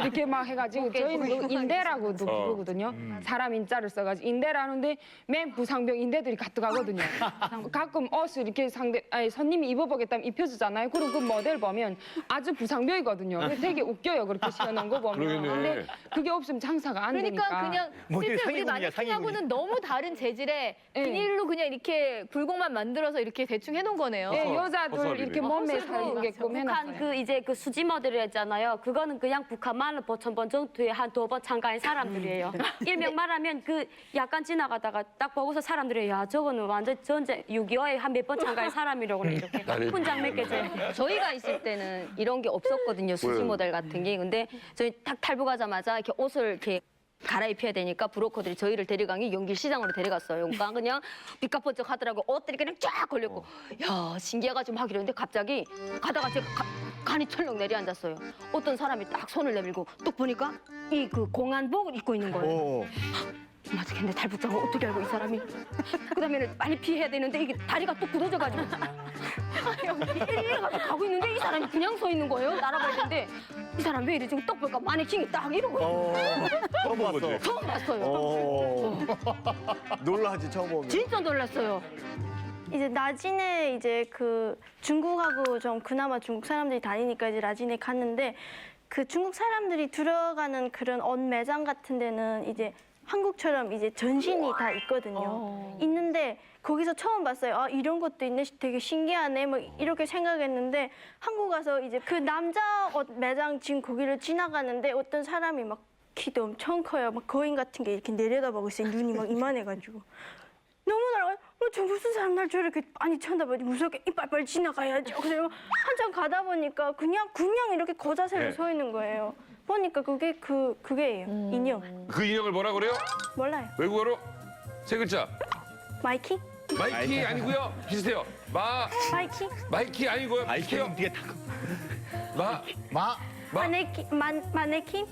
이렇게 막 해가지고 저희는 그 인대라고도 부르거든요. 사람 인자를 써가지고 인대라는데 맨 부상병 인대들이 가득하거든요. 가끔 옷을 이렇게 손님이 입어보겠다면 입혀주잖아요. 그럼 그 모델 보면 아주 부상병이거든요. 근데 되게 웃겨요. 그렇게 시원한 거 보면. 그러겠네. 근데 그게 없으면 장사가 안 되니까. 그러니까 그냥 모델 실제 우리 상위군이야, 마네킹하고는 너무 다른 재질의 비닐로 그냥 이렇게 굴곡만 만들어서 이렇게 대충 해놓은 거네요. 예, 여자들 이렇게 몸매 살게끔 해놨어요. 북한 그 이제 그 수지 모델을 했잖아요. 그거는 그냥 북한말로 보천번 정도에 한 2번 참가한 사람들이에요. 일명 말하면 그 약간 지나가다가 딱 보고서 사람들이 야 저거는 완전 전쟁 6.25에 한 몇 번 참가한 사람이라고 그래 이렇게 훈장 몇 개째. 저희가 있을 때는 이런 게 없었거든요. 수지 모델 같은 게. 근데 저희 딱 탈북하자마자 이렇게 옷을 이렇게 갈아입혀야 되니까 브로커들이 저희를 데려간 게 용길시장으로 데려갔어요. 그러니까 그냥 삐까뻔쩍 하더라고. 옷들이 그냥 쫙 걸렸고 야 신기해가지고 막 이러는데 갑자기 가다가 제가 간이 철렁 내려앉았어요. 어떤 사람이 딱 손을 내밀고 뚝 보니까 이 그 공안복을 입고 있는 거예요. 맞아, 근데 탈북자가 어떻게 알고 이 사람이? 그다음에는 빨리 피해야 되는데 이게 다리가 또 굳어져가지고 이리 가고 있는데 이 사람이 그냥 서 있는 거예요. 따라가야 되는데 이 사람 왜 이래? 지금 떡 보니까 마네킹이 딱 이러고 처음 봤어. 처음 봤어요. 놀라지 처음 보면. 진짜 놀랐어요. 이제 나진에 이제 그 중국하고 좀 그나마 중국 사람들이 다니니까 이제 나진에 갔는데 그 중국 사람들이 들어가는 그런 옷 매장 같은 데는 이제 한국처럼 이제 전신이 다 있거든요. 있는데 거기서 처음 봤어요. 아 이런 것도 있네. 되게 신기하네. 뭐 이렇게 생각했는데 한국 가서 이제 그 남자 옷 매장 지금 거기를 지나가는데 어떤 사람이 막 키도 엄청 커요. 막 거인 같은 게 이렇게 내려다보고 있어요. 눈이 막 이만해가지고. 너무 날아가요. 저 무슨 사람 날 저렇게 많이 쳐다보지 무섭게 이빨빨 지나가야죠. 그래서 한참 가다 보니까 그냥 이렇게 거자세로 서 있는 거예요. 보니까 그게예요. 인형. 그 인형을 뭐라 그래요? 몰라요. 외국어로 세 글자. 마이키? 마이키 아니고요. 비슷해요. 마이키? 마이키 아니고요. 아이템 뒤에 다. 마네킹? 마네킹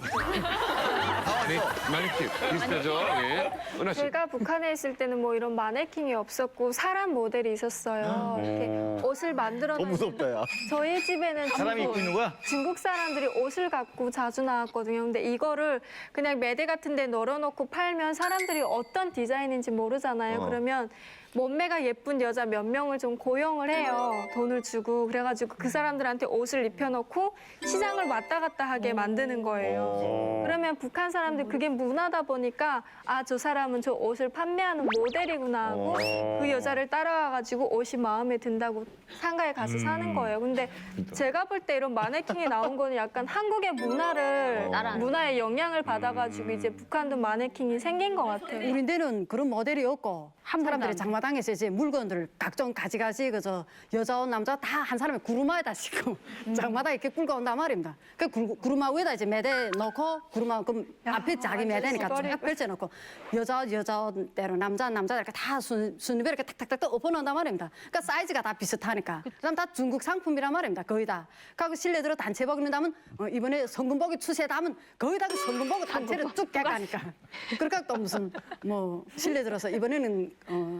비슷하죠. 예. 은하 씨. 제가 북한에 있을 때는 뭐 이런 마네킹이 없었고 사람 모델이 있었어요. 이렇게 옷을 만들어 너무 무섭다 야. 저희 집에는 사람이 입고 있는 거야? 중국 사람들이 옷을 갖고 자주 나왔거든요. 근데 이거를 그냥 매대 같은 데 널어놓고 팔면 사람들이 어떤 디자인인지 모르잖아요. 그러면 몸매가 예쁜 여자 몇 명을 좀 고용을 해요. 돈을 주고. 그래가지고 그 사람들한테 옷을 입혀놓고 시장을 왔다 갔다 하게 만드는 거예요. 그러면 북한 사람들 그게 문화다 보니까 아, 저 사람은 저 옷을 판매하는 모델이구나 하고 그 여자를 따라와가지고 옷이 마음에 든다고 상가에 가서 사는 거예요. 근데 제가 볼 때 이런 마네킹이 나온 거는 약간 한국의 문화의 영향을 받아가지고 이제 북한도 마네킹이 생긴 것 같아요. 우리들은 그런 모델이 없고 사람들이 장마당 장마당에서 이제 물건들을 각종 가지가지 그저 여자 옷 남자 다 한 사람이 구루마에다 싣고 장마당에 이렇게 끌고 온단 말입니다. 그 구루마 위에다 이제 매대 넣고 구루마 그럼 앞에 자기 매대니까 쫙 펼쳐놓고 여자 옷대로 남자 이렇게 다 순위별로 이렇게 탁탁탁 엎어놓는단 말입니다. 그러니까 사이즈가 다 비슷하니까. 그다음 다 중국 상품이란 말입니다. 거의 다. 그리고 실내들어 단체복 입는다면 이번에 성군복이 추세다면 거의 다 그 성군복 단체를 쭉 깨가니까. 그러니까 또 무슨 뭐 실내 들어서 이번에는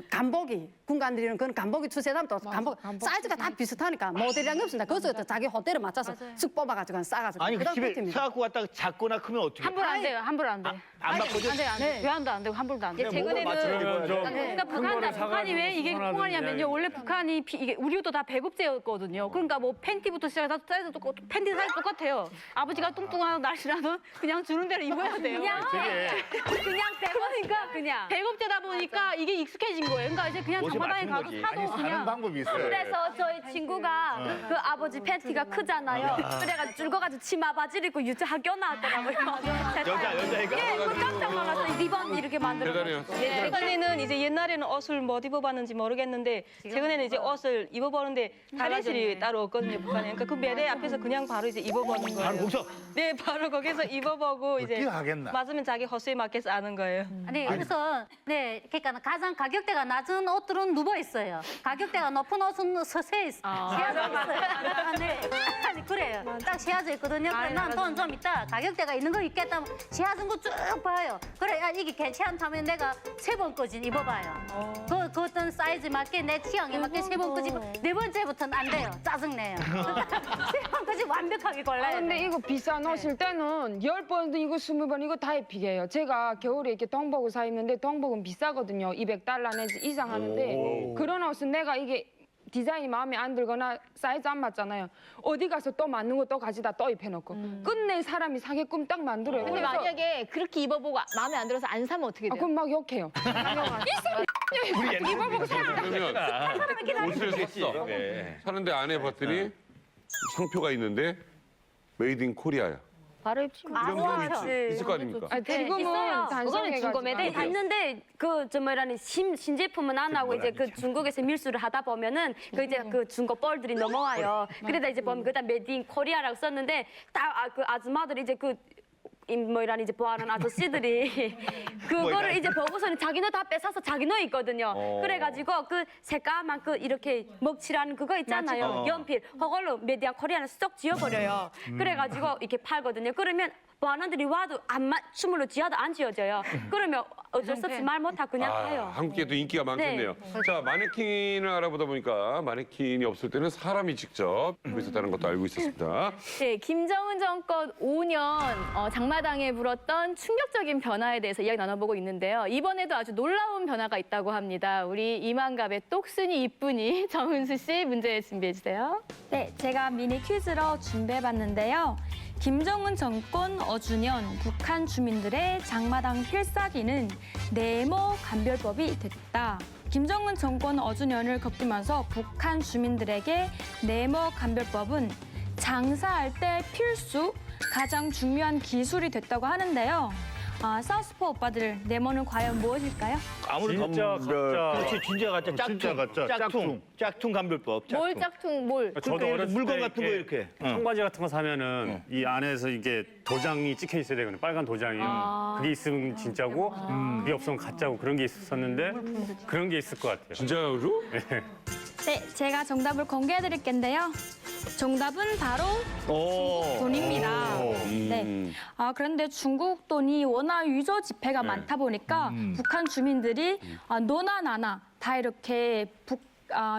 간복이 군관들이는 그런 간복이 추세다면 또 간복 사이즈가 다 비슷하니까 모델이란 게 없습니다. 거기서 자기 호텔에 맞춰서 쓱 뽑아가지고 싸가지고. 아니 그 그다음 집에 끝입니다. 사갖고 왔다가 작거나 크면 어떻게? 환불 안 돼요. 환불 안 돼. 안 바꿔줘? 안 돼. 교환도 안 되고 환불도 안 돼. 그러니까 북한이 왜 이게 통하냐면요. 원래 북한이 이게 우리 옷도 다 배급제였거든요. 그러니까 뭐 팬티부터 시작해서 사이즈 똑같고 팬티 사이즈 똑같아요. 아버지가 뚱뚱한 날씨라도 그냥 주는 대로 입어야 돼요. 그냥 배고니까 그냥. 배급제다 보니까 이게 익숙해진 거예요. 그러니까 이제 그냥 장마당에 가도 사도 사는 방법이 있어요. 그래서 저희 친구가 그 아버지 팬티가 크잖아요. 그래가지고 줄거가지고 치마 바지를 입고 유치 학교 나왔더라고요. 여자애가? 네, 그 깜짝 놀라서 리본 이렇게 만들어가지고. 대단해요. 최근에는 이제 옛날에는 옷을 못 입어봤는지 모르겠는데 최근에는 이제 옷을 입어보는데 탈의실이 따로 없거든요 북한에. 그러니까 그 매대 앞에서 그냥 바로 이제 입어보는 거예요. 바로 거기서? 네, 바로 거기서 입어보고 이제 하겠나? 맞으면 자기 허수에 맞게 싸는 거예요. 아니 그래서 네 그러니까 가장 가격대가 낮은 옷들은 누워 있어요. 가격대가 높은 옷은 서세 있어요. 세워져 있어요. 네. 아니 그래요. 딱 세워져 있거든요. 그래 난돈 좀 있다. 가격대가 있는 거 있겠다. 세워진 거 쭉 봐요. 그래 야 이게 괜찮다면 내가 3번 거지 입어봐요. 그 어떤 사이즈 맞게 내 취향에 맞게 3번 거지. 4번째부터는 안 돼요. 짜증내요. 3번 거지 완벽하게 골라야 근데 돼요. 이거 비싼 옷일 때는 10번도 이거 20번 이거 다 입히게요. 제가 겨울에 이렇게 동복을 사 입는데 동복은 비싸거든요. $200 내지 이상 하는데 그런 옷은 내가 이게 디자인이 마음에 안 들거나 사이즈 안 맞잖아요. 어디 가서 또 맞는 거 또 가져다 또 입혀놓고 끝내 사람이 사게끔 딱 만들어요. 근데 그래서 만약에 그렇게 입어보고 마음에 안 들어서 안 사면 어떻게 돼요? 그럼 막 욕해요. 입어보고 사. 그러면 옷을 샀어. 사는데 안에 봤더니 상표가 있는데 메이드 인 코리아야. 바로 입지. 있을 거 아닙니까? 지금은 그거는 중고매대 단순해가지고. 봤는데 그 뭐라니 신제품은 안 하고 이제 그 중국에서 밀수를 하다 보면은 그 이제 그 중고 뻘들이 넘어와요. 그러다 이제 보면 그다음 메이드 인 코리아라고 썼는데 딱 그 아줌마들이 이제 그 뭐라니 이제 보아하는 아저씨들이 그거를 이제 보고서는 자기네 다 뺏어서 자기네 있거든요. 그래가지고 그 새까만 그 이렇게 먹칠하는 그거 있잖아요. 연필 그걸로 메디아 코리아는 쏙 지워버려요. 그래가지고 이렇게 팔거든요. 그러면 보안원들이 와도 안 춤으로 지어도 안 지어져요. 그러면 어쩔 수 없이 말 못하고 그냥 가요. 한국에도 인기가 많겠네요. 자, 마네킹을 알아보다 보니까 마네킹이 없을 때는 사람이 직접 입고 있었다는 것도 알고 있었습니다. 네, 김정은 정권 5년 장마당에 불었던 충격적인 변화에 대해서 이야기 나눠보고 있는데요. 이번에도 아주 놀라운 변화가 있다고 합니다. 우리 이만갑의 똑순이 이쁜이 정은수 씨 문제 준비해 주세요. 네, 제가 미니 퀴즈로 준비해봤는데요. 김정은 정권 5주년 북한 주민들의 장마당 필사기는 네모 감별법이 됐다. 김정은 정권 5주년을 겹치면서 북한 주민들에게 네모 감별법은 장사할 때 필수 가장 중요한 기술이 됐다고 하는데요. 사우스포 오빠들 네모는 과연 무엇일까요? 아무리 진짜 감별. 가짜. 그렇지 진짜 가짜 짝퉁. 진짜 가짜, 짝퉁 감별법. 뭘 짝퉁 뭘? 저도 그러니까 어렸을 물건 때 같은 거 이렇게. 청바지 같은 거 사면은 이 안에서 이게 도장이 찍혀 있어야 되거든요. 빨간 도장이. 그게 있으면 진짜고 그게 없으면 가짜고 그런 게 있었는데 그런 게 있을 것 같아요. 진짜요? 네, 제가 정답을 공개해드릴 텐데요. 정답은 바로 중국 돈입니다. 네. 그런데 중국 돈이 워낙 유저 지폐가 많다 보니까 북한 주민들이 너나 나나 다 이렇게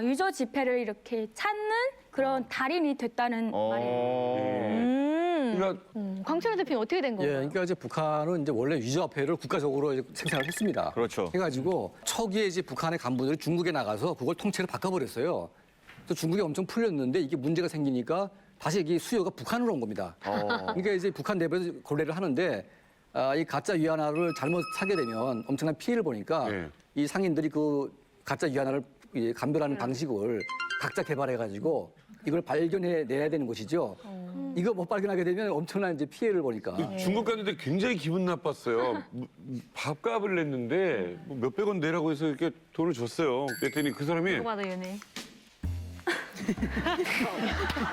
유저 지폐를 이렇게 찾는 그런 달인이 됐다는 말이에요. 광철 대표님 어떻게 된 예, 건가요? 그러니까 이제 북한은 이제 원래 유저화폐를 국가적으로 이제 생산을 했습니다. 그렇죠. 해가지고 초기에 이제 북한의 간부들이 중국에 나가서 그걸 통째로 바꿔버렸어요. 또 중국이 엄청 풀렸는데 이게 문제가 생기니까 다시 이게 수요가 북한으로 온 겁니다. 그러니까 이제 북한 내부에서 거래를 하는데 이 가짜 위안화를 잘못 사게 되면 엄청난 피해를 보니까 이 상인들이 그 가짜 위안화를 감별하는 방식을 각자 개발해가지고 이걸 발견해내야 되는 것이죠. 이거 못 발견하게 되면 엄청난 이제 피해를 보니까. 중국 갔는데 굉장히 기분 나빴어요. 밥값을 냈는데 뭐 몇백 원 내라고 해서 이렇게 돈을 줬어요. 그랬더니 그 사람이 궁금하다 연애.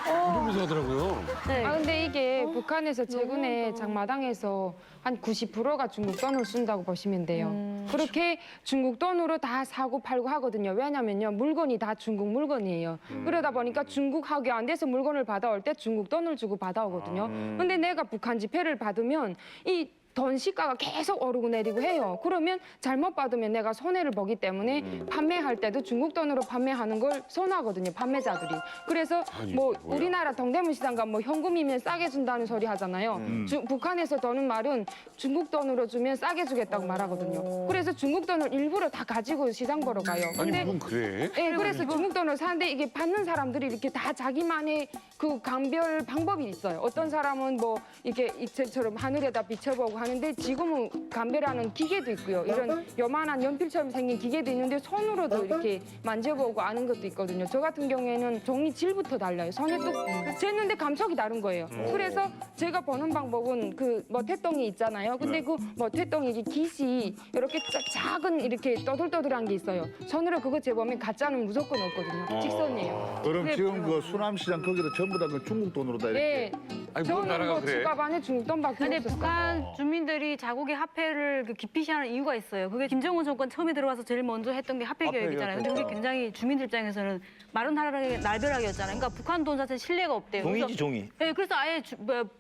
이러면서 하더라고요. 아 근데 이게 북한에서 최근에 장마당에서 한 90%가 중국 돈을 쓴다고 보시면 돼요. 그렇게 중국 돈으로 다 사고 팔고 하거든요. 왜냐면요 물건이 다 중국 물건이에요. 그러다 보니까 중국하고 안 돼서 물건을 받아올 때 중국 돈을 주고 받아오거든요. 근데 내가 북한 지폐를 받으면 이 돈 시가가 계속 오르고 내리고 해요. 그러면 잘못 받으면 내가 손해를 보기 때문에 판매할 때도 중국 돈으로 판매하는 걸 선호하거든요. 판매자들이. 그래서 뭐 우리나라 동대문 시장 가면 뭐 현금이면 싸게 준다는 소리 하잖아요. 북한에서 도는 말은 중국 돈으로 주면 싸게 주겠다고 말하거든요. 그래서 중국 돈을 일부러 다 가지고 시장 보러 가요. 아니 무슨 그래? 네, 그래서 중국 돈을 사는데 이게 받는 사람들이 이렇게 다 자기만의 그 감별 방법이 있어요. 어떤 사람은 뭐 이렇게 이처럼 하늘에다 비춰보고 하는데 지금은 감별하는 기계도 있고요. 이런 요만한 연필처럼 생긴 기계도 있는데 손으로도 이렇게 만져보고 아는 것도 있거든요. 저 같은 경우에는 종이 질부터 달라요. 손에 뚝 쟀는데 감촉이 다른 거예요. 그래서 제가 보는 방법은 그 머태똥이 있잖아요. 근데 그 머태똥이 이게 깃이 이렇게 작은 이렇게 떠들떠들한 게 있어요. 손으로 그거 재보면 가짜는 무조건 없거든요. 직선이에요. 그럼 네, 지금 그 수남시장 거기도 전부 다 그 중국 돈으로 다 이렇게. 네. 아니 뭔 나라가 뭐 그래? 지갑 안에 중국 돈밖에 근데 없었어요. 북한 주민들이 자국의 화폐를 그 기피시하는 이유가 있어요. 그게 김정은 정권 처음에 들어와서 제일 먼저 했던 게 화폐 개혁이잖아요. 근데 그게 굉장히 주민들 입장에서는 마른 날벼락이었잖아요. 그러니까 북한 돈 자체 신뢰가 없대요. 종이지 그래서- 종이. 네, 그래서 아예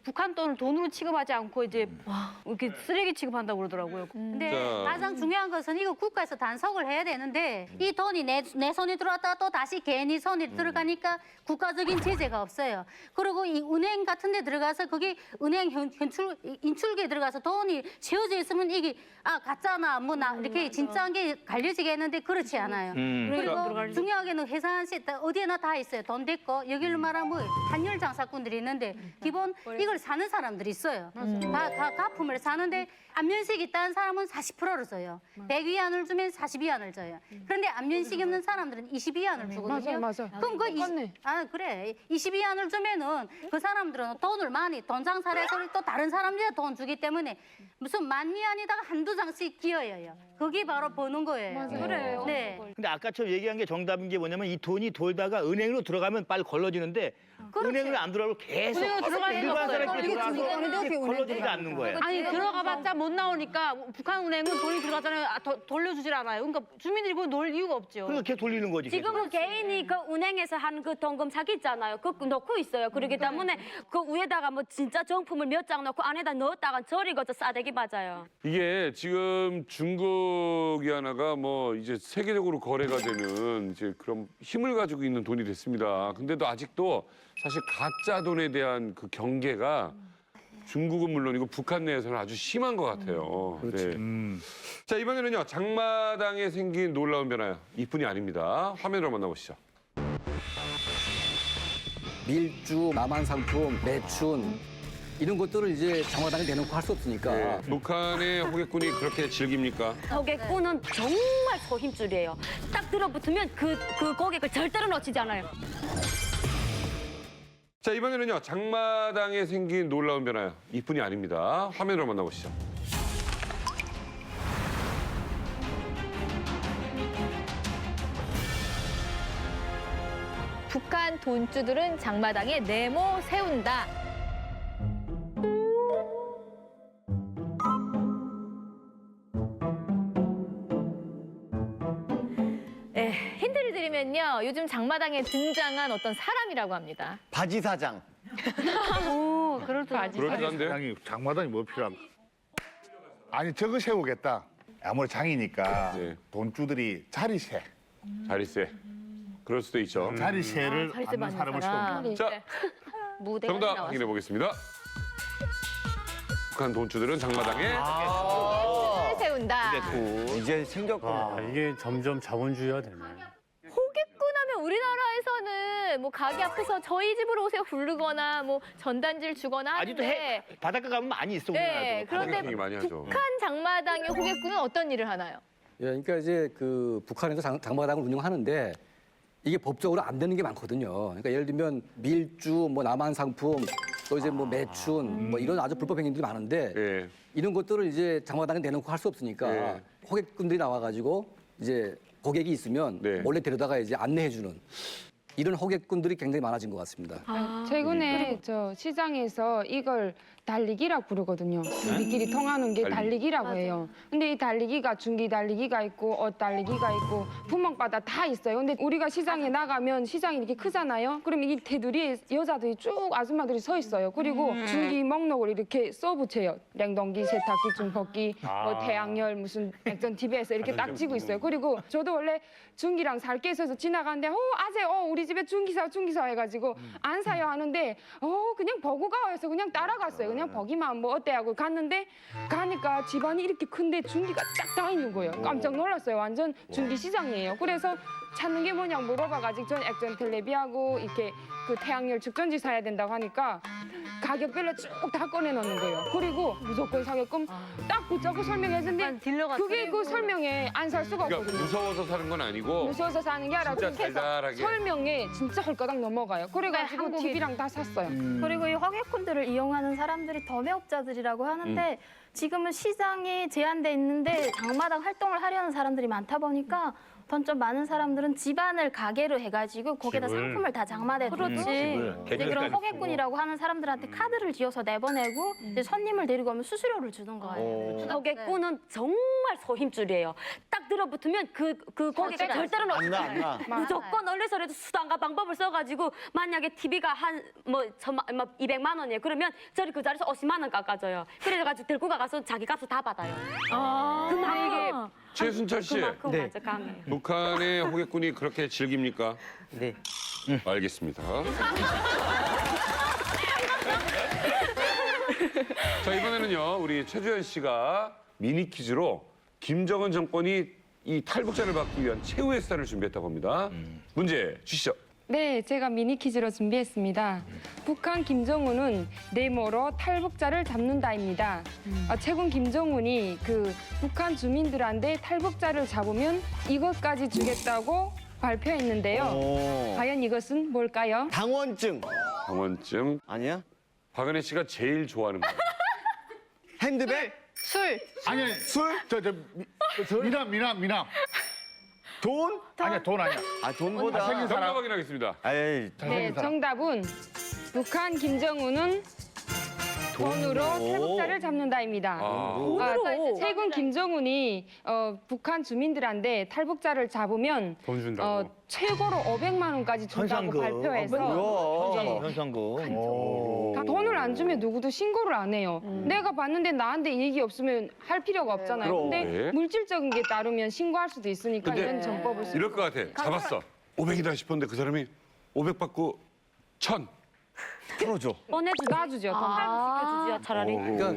북한 돈을 돈으로 취급하지 않고 이제 이렇게 쓰레기 취급한다고 그러더라고요. 근데 자. 가장 중요한 것은 이거 국가에서 단속을 해야 되는데 이 돈이 내 손에 들어왔다가 또 다시 괜히 손에 들어가니까 국가적인 제재가 없어요. 그리고 이 은행 같은 데 들어가서 거기 은행 인출기에 들어가서 돈이 채워져 있으면 이게 가짜나 뭐나 이렇게 진짜한 게 갈려지게 했는데 그렇지 않아요. 그리고 중요하게는 회사한시 어디에나 다 있어요. 돈 됐고 여기를 말하면 뭐 한열 장사꾼들이 있는데 기본 이걸 사는 사람들이 있어요. 다 가품을 사는데 안면식 있다는 사람은 40%를 줘요. 100위안을 주면 40위안을 줘요. 그런데 안면식이 없는 사람들은 20위안을 주거든요. 맞아요. 그럼 그 20위안을 주면은 그 사람들은 돈을 많이 돈 장사를 해서 또 다른 사람들이 돈 주기 때문에 무슨 만위안에다가 한두 장씩 끼어요. 그게 바로 버는 거예요. 그래요. 네. 근데 아까처럼 얘기한 게 정답인 게 뭐냐면 이 돈이 돌다가 은행으로 들어가면 빨리 걸러지는데 은행을 안 들어가고 계속 은행으로 들어갈 리가 일반 없어요. 사람들이 들어가서 이게 걸러지지가 않는 거예요. 아니 들어가봤자 못 나오니까 북한 은행은 돈이 들어가잖아요. 돌려주질 않아요. 그러니까 주민들이 그걸 놓을 이유가 없죠. 그러니까 걔 돌리는 거지. 계속. 지금은 개인이 그 은행에서 한 그 동금 자기 있잖아요. 그거 넣고 있어요. 그렇기 때문에 그 위에다가 뭐 진짜 정품을 몇 장 넣고 안에다 넣었다가 저리고서 싸대기 맞아요. 이게 지금 중국이 하나가 뭐 이제 세계적으로 거래가 되는 이제 그런 힘을 가지고 있는 돈이 됐습니다. 근데도 아직도 사실 가짜 돈에 대한 그 경계가 중국은 물론이고 북한 내에서는 아주 심한 것 같아요. 그렇지. 네. 자, 이번에는요. 장마당에 생긴 놀라운 변화 이뿐이 아닙니다. 화면으로 만나보시죠. 밀주, 남한상품, 매춘 이런 것들을 이제 장마당에 내놓고 할 수 없으니까. 네. 북한의 호객군이 그렇게 즐깁니까? 고객꾼은 정말 소힘줄이에요. 딱 들어붙으면 그 고객을 절대로 놓치지 않아요. 자, 이번에는요. 장마당에 생긴 놀라운 변화 이뿐이 아닙니다. 화면으로 만나보시죠. 북한 돈주들은 장마당에 네모 세운다. 힌트를 드리면요. 요즘 장마당에 등장한 어떤 사람이라고 합니다. 바지 사장. 오, 그럴듯하지. 그럴듯한데? 장이 장마당이 뭐 필요한? 아니 저거 세우겠다. 아무리 장이니까 네. 돈주들이 자리세. 자리세. 그럴 수도 있죠. 자리세를 자리세 받는 받는 사람을 사람. 세운다. 자, 무대가 정답 나왔어. 확인해 보겠습니다. 북한 돈주들은 장마당에 세운다. 이제 생겼구나. 아, 이게 점점 자본주의화 되네. 호객꾼 하면 우리나라에서는 뭐 가게 앞에서 저희 집으로 오세요 부르거나 뭐 전단지를 주거나 아직도 하는데 바닷가 가면 많이 있어. 네, 우리나라도. 그런데 되게 많이 하죠. 북한 장마당의 호객꾼은 어떤 일을 하나요? 예, 그러니까 이제 그 북한에서 장마당을 운영하는데 이게 법적으로 안 되는 게 많거든요. 그러니까 예를 들면 밀주, 뭐 남한 상품, 또 이제 뭐 매춘, 뭐 이런 아주 불법 행위들이 많은데 예. 이런 것들을 이제 장마당에 내놓고 할 수 없으니까 예. 호객꾼들이 나와가지고 이제 고객이 있으면 몰래 데려다가 이제 안내해주는 이런 호객꾼들이 굉장히 많아진 것 같습니다. 최근에 저 시장에서 이걸 달리기라고 부르거든요. 우리끼리 통하는 게 달리기라고 해요. 근데 이 달리기가 중기 달리기가 있고 옷 달리기가 있고 분목마다 다 있어요. 근데 우리가 시장에 나가면 시장이 이렇게 크잖아요. 그럼 이 테두리에 여자들이 쭉 아줌마들이 서 있어요. 그리고 중기 목록을 이렇게 써붙여요. 냉동기, 세탁기, 중폭기, 뭐 태양열, 무슨 액전 TV에서 이렇게 딱 지고 있어요. 그리고 저도 원래 중기랑 살게 있어서 지나가는데 아재 우리 집에 중기 사 해가지고 안 사요 하는데 그냥 보고 가서 그냥 따라갔어요. 그냥 보기만 뭐 어때 하고 갔는데 가니까 집안이 이렇게 큰데 중기가 쫙 다 있는 거예요. 깜짝 놀랐어요. 완전 중기 시장이에요. 그래서 찾는 게 뭐냐고 물어봐가지고 전 액전 텔레비하고 이렇게 그 태양열 측전지 사야 된다고 하니까 가격별로 쭉 다 꺼내놓는 거예요. 그리고 무조건 사게끔 딱 붙잡고 설명해주는데 그게 그 설명에 안 살 수가 그러니까 없거든요. 무서워서 사는 건 아니고 무서워서 사는 게 아니라 진짜 그렇게 해서 달달하게. 설명에 진짜 헐거덕 넘어가요. 그래가지고 한국에- TV랑 다 샀어요. 그리고 이 허개꾼들을 이용하는 사람들이 도매업자들이라고 하는데 지금은 시장이 제한돼 있는데 장마당 활동을 하려는 사람들이 많다 보니까 좀 많은 사람들은 집안을 가게로 해가지고 거기다 집을. 상품을 다 장마대에 그렇지. 두고 이제 그런 허개꾼이라고 하는 사람들한테 카드를 지어서 내보내고 이제 손님을 데리고 오면 수수료를 주는 거예요. 허개꾼은 정말 소힘줄이에요. 딱 들어붙으면 그 고객이 절대로 안 나, 안 나. 무조건 얼레서라도 수단과 방법을 써가지고 만약에 TV가 한 뭐 200만 원이에요. 그러면 저리 그 자리에서 50만 원 깎아줘요. 그래가지고 들고 가서 자기 값을 다 받아요. 그만큼 최순철 씨, 그만큼 아주 강해요. 북한의 호객꾼이 그렇게 즐깁니까? 네. 알겠습니다. 자, 이번에는요, 우리 최주현 씨가 미니 퀴즈로 김정은 정권이 이 탈북자를 막기 위한 최후의 수단을 준비했다고 합니다. 문제 주시죠. 네, 제가 미니 퀴즈로 준비했습니다. 북한 김정은은 네모로 탈북자를 잡는다입니다. 최근 김정은이 그 북한 주민들한테 탈북자를 잡으면 이것까지 주겠다고 발표했는데요. 과연 이것은 뭘까요? 당원증. 당원증. 아니야? 박은혜 씨가 제일 좋아하는 거. 핸드백? 술. 아니 술? 미남. 돈? 아니야 돈 아니야. 돈보다. 잘생긴 정답 사람. 확인하겠습니다. 네, 정답은 북한 김정은은 돈으로 탈북자를 잡는다입니다. 돈으로? 최근 김정은이 북한 주민들한테 탈북자를 잡으면 돈 준다고. 최고로 500만 원까지 준다고 현상금. 발표해서 현상금. 다 돈을 안 주면 누구도 신고를 안 해요. 내가 봤는데 나한테 얘기 없으면 할 필요가 없잖아요. 그럼. 근데 네. 물질적인 게 따르면 신고할 수도 있으니까 근데 이런 전법을 쓰고 이럴 것 같아. 잡았어. 500이다 싶었는데 그 사람이 500 받고 1000. 풀어줘. 놔주죠. 탈북시켜주죠, 차라리. 그러니까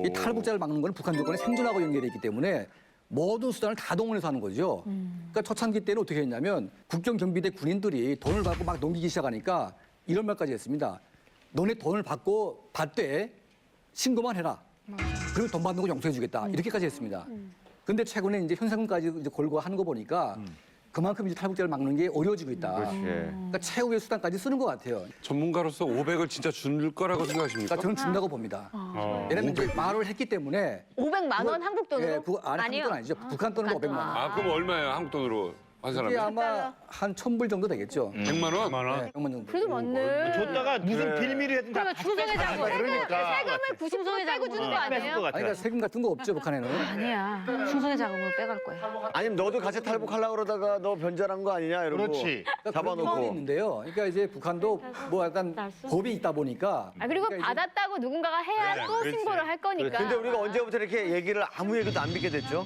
이 탈북자를 막는 건 북한 정권의 생존하고 연결돼 있기 때문에 모든 수단을 다 동원해서 하는 거죠. 그러니까 초창기 때는 어떻게 했냐면 국경 경비대 군인들이 돈을 받고 막 넘기기 시작하니까 이런 말까지 했습니다. 너네 돈을 받되 신고만 해라. 그리고 돈 받는 거 용서해주겠다. 이렇게까지 했습니다. 근데 최근에 이제 현상금까지 이제 걸고 하는 거 보니까 그만큼 이제 탈북자를 막는 게 어려워지고 있다. 그러니까 최후의 수단까지 쓰는 것 같아요. 전문가로서 500을 진짜 줄 거라고 생각하십니까? 그러니까 저는 준다고 봅니다. 왜냐면 이제 말을 했기 때문에 500만 원 한국 돈으로? 예, 아니 한국 돈 아니죠. 북한 돈으로 500만 원. 아, 그럼 얼마예요? 한국 돈으로 한 사람이? 이게 아마 한 1,000불 정도 되겠죠. 100만 원? 100만 원? 네, 100만 정도. 그래도 많네. 줬다가 무슨 빌미를 해든 다 그러면 중성회 자금 그러니까. 세금을 90% 빼고 주는 거 아니에요? 것 같아. 그러니까 세금 같은 거 없죠, 북한에는. 아니야. 충성의 자금을 빼갈 거야. 아니면 너도 같이 탈북하려고 그러다가 너 변절한 거 아니냐 이러고 그렇지. 그런 잡아놓고. 상황이 있는데요. 그러니까 이제 북한도 뭐 약간 법이 있다 보니까. 그리고 그러니까 이제 받았다고 누군가가 해야 또 그렇지. 신고를 할 거니까. 근데 우리가 언제부터 이렇게 얘기를 아무 얘기도 안 믿게 됐죠?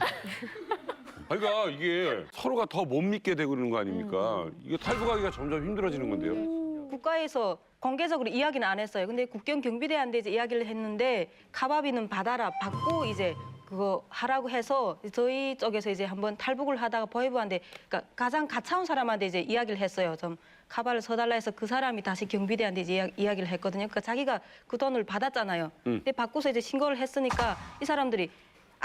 그러니까 이게 서로가 더 못 믿게 되고 그러는 거 아닙니까? 이게 탈북하기가 점점 힘들어지는 건데요. 국가에서 공개적으로 이야기는 안 했어요. 근데 국경 경비대한테 이제 이야기를 했는데 카바비는 받아라 받고 이제 그거 하라고 해서 저희 쪽에서 이제 한번 탈북을 하다가 보이부한테 그러니까 가장 가까운 사람한테 이제 이야기를 했어요. 좀 카바를 서달라 해서 그 사람이 다시 경비대한테 이제 이야기를 했거든요. 그러니까 자기가 그 돈을 받았잖아요. 근데 받고서 이제 신고를 했으니까 이 사람들이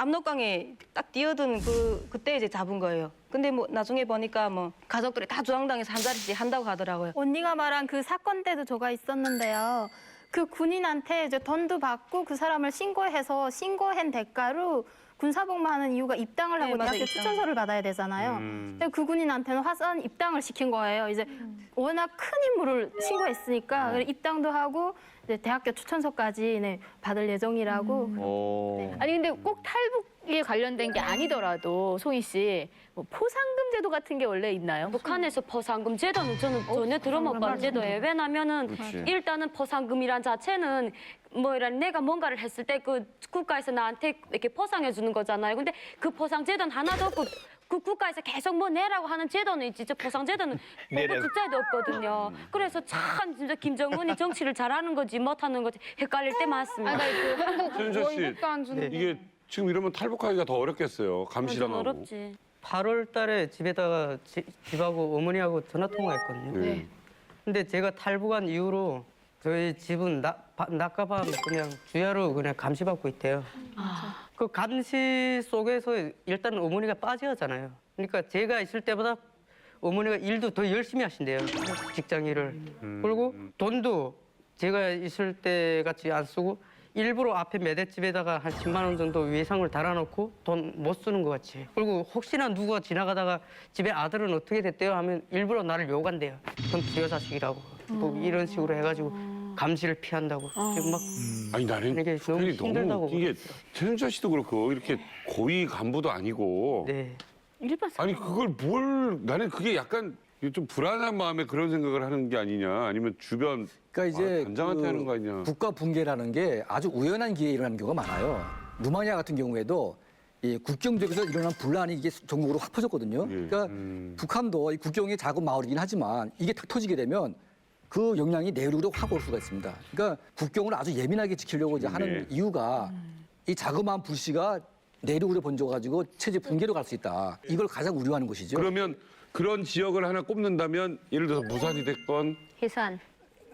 압록강에 딱 뛰어든 그때 이제 잡은 거예요. 근데 뭐 나중에 보니까 뭐 가족들이 다 중앙당에서 한 자리씩 한다고 하더라고요. 언니가 말한 그 사건 때도 저가 있었는데요. 그 군인한테 이제 돈도 받고 그 사람을 신고해서 신고한 대가로 군사복무 하는 이유가 입당을 하고 네, 맞아요, 대학교 입당. 추천서를 받아야 되잖아요. 근데 그 군인한테는 화성 입당을 시킨 거예요. 이제 워낙 큰 임무를 신고했으니까 그래서 입당도 하고 이제 대학교 추천서까지 네, 받을 예정이라고. 아니 근데 꼭 탈북에 관련된 게 아니더라도 송희 씨 뭐 포상금 제도 같은 게 원래 있나요? 북한에서 포상금 제도는 저는 전혀 들어못 본 제도예요. 왜냐면은 그치. 일단은 포상금이란 자체는 내가 뭔가를 했을 때 그 국가에서 나한테 이렇게 포상해 주는 거잖아요. 근데 그 포상 제도는 하나도 없고 그 국가에서 계속 뭐 내라고 하는 제도는 있지. 저 포상 제도는 내라고. 국자에도 없거든요. 그래서 참 진짜 김정은이 정치를 잘하는 건지 못하는 건지 헷갈릴 때 많습니다. 최윤철 씨, 월급도 안 주는 이게 지금 이러면 탈북하기가 더 어렵겠어요. 좀 감시당하고. 어렵지. 8월 달에 집에다가 집하고 어머니하고 전화 통화했거든요. 네. 근데 제가 탈북한 이후로 저희 집은 낮과 밤 그냥 주야로 그냥 감시받고 있대요. 그 감시 속에서 일단 어머니가 빠져하잖아요. 그러니까 제가 있을 때보다 어머니가 일도 더 열심히 하신대요. 직장 일을. 그리고 돈도 제가 있을 때 같이 안 쓰고 일부러 앞에 매대집에다가 한 10만 원 정도 외상을 달아놓고 돈 못 쓰는 것 같이. 그리고 혹시나 누가 지나가다가 집에 아들은 어떻게 됐대요 하면 일부러 나를 욕한대요. 전 부여자식이라고. 뭐 이런 식으로 해가지고 감시를 피한다고. 지금 막 아니 나는 이게 너무 북한이 힘들다고 너무 이게 최윤철 씨도 그렇고 이렇게 고위 간부도 아니고 네. 아니 그걸 나는 그게 약간 좀 불안한 마음에 그런 생각을 하는 게 아니냐 아니면 주변 그러니까 이제 단장한테 하는 거 아니냐. 국가 붕괴라는 게 아주 우연한 기회에 일어나는 경우가 많아요. 루마니아 같은 경우에도 이 국경 지역에서 일어난 분란이 이게 전국으로 확 퍼졌거든요. 그러니까 북한도 이 국경이 작은 마을이긴 하지만 이게 탁 터지게 되면 그 영향이 내륙으로 확 올 수가 있습니다. 그러니까 국경을 아주 예민하게 지키려고 이제 하는 이유가 이 자그마한 불씨가 내륙으로 번져가지고 체제 붕괴로 갈 수 있다. 이걸 가장 우려하는 것이죠. 그러면 그런 지역을 하나 꼽는다면 예를 들어서 무산이 됐건 해산.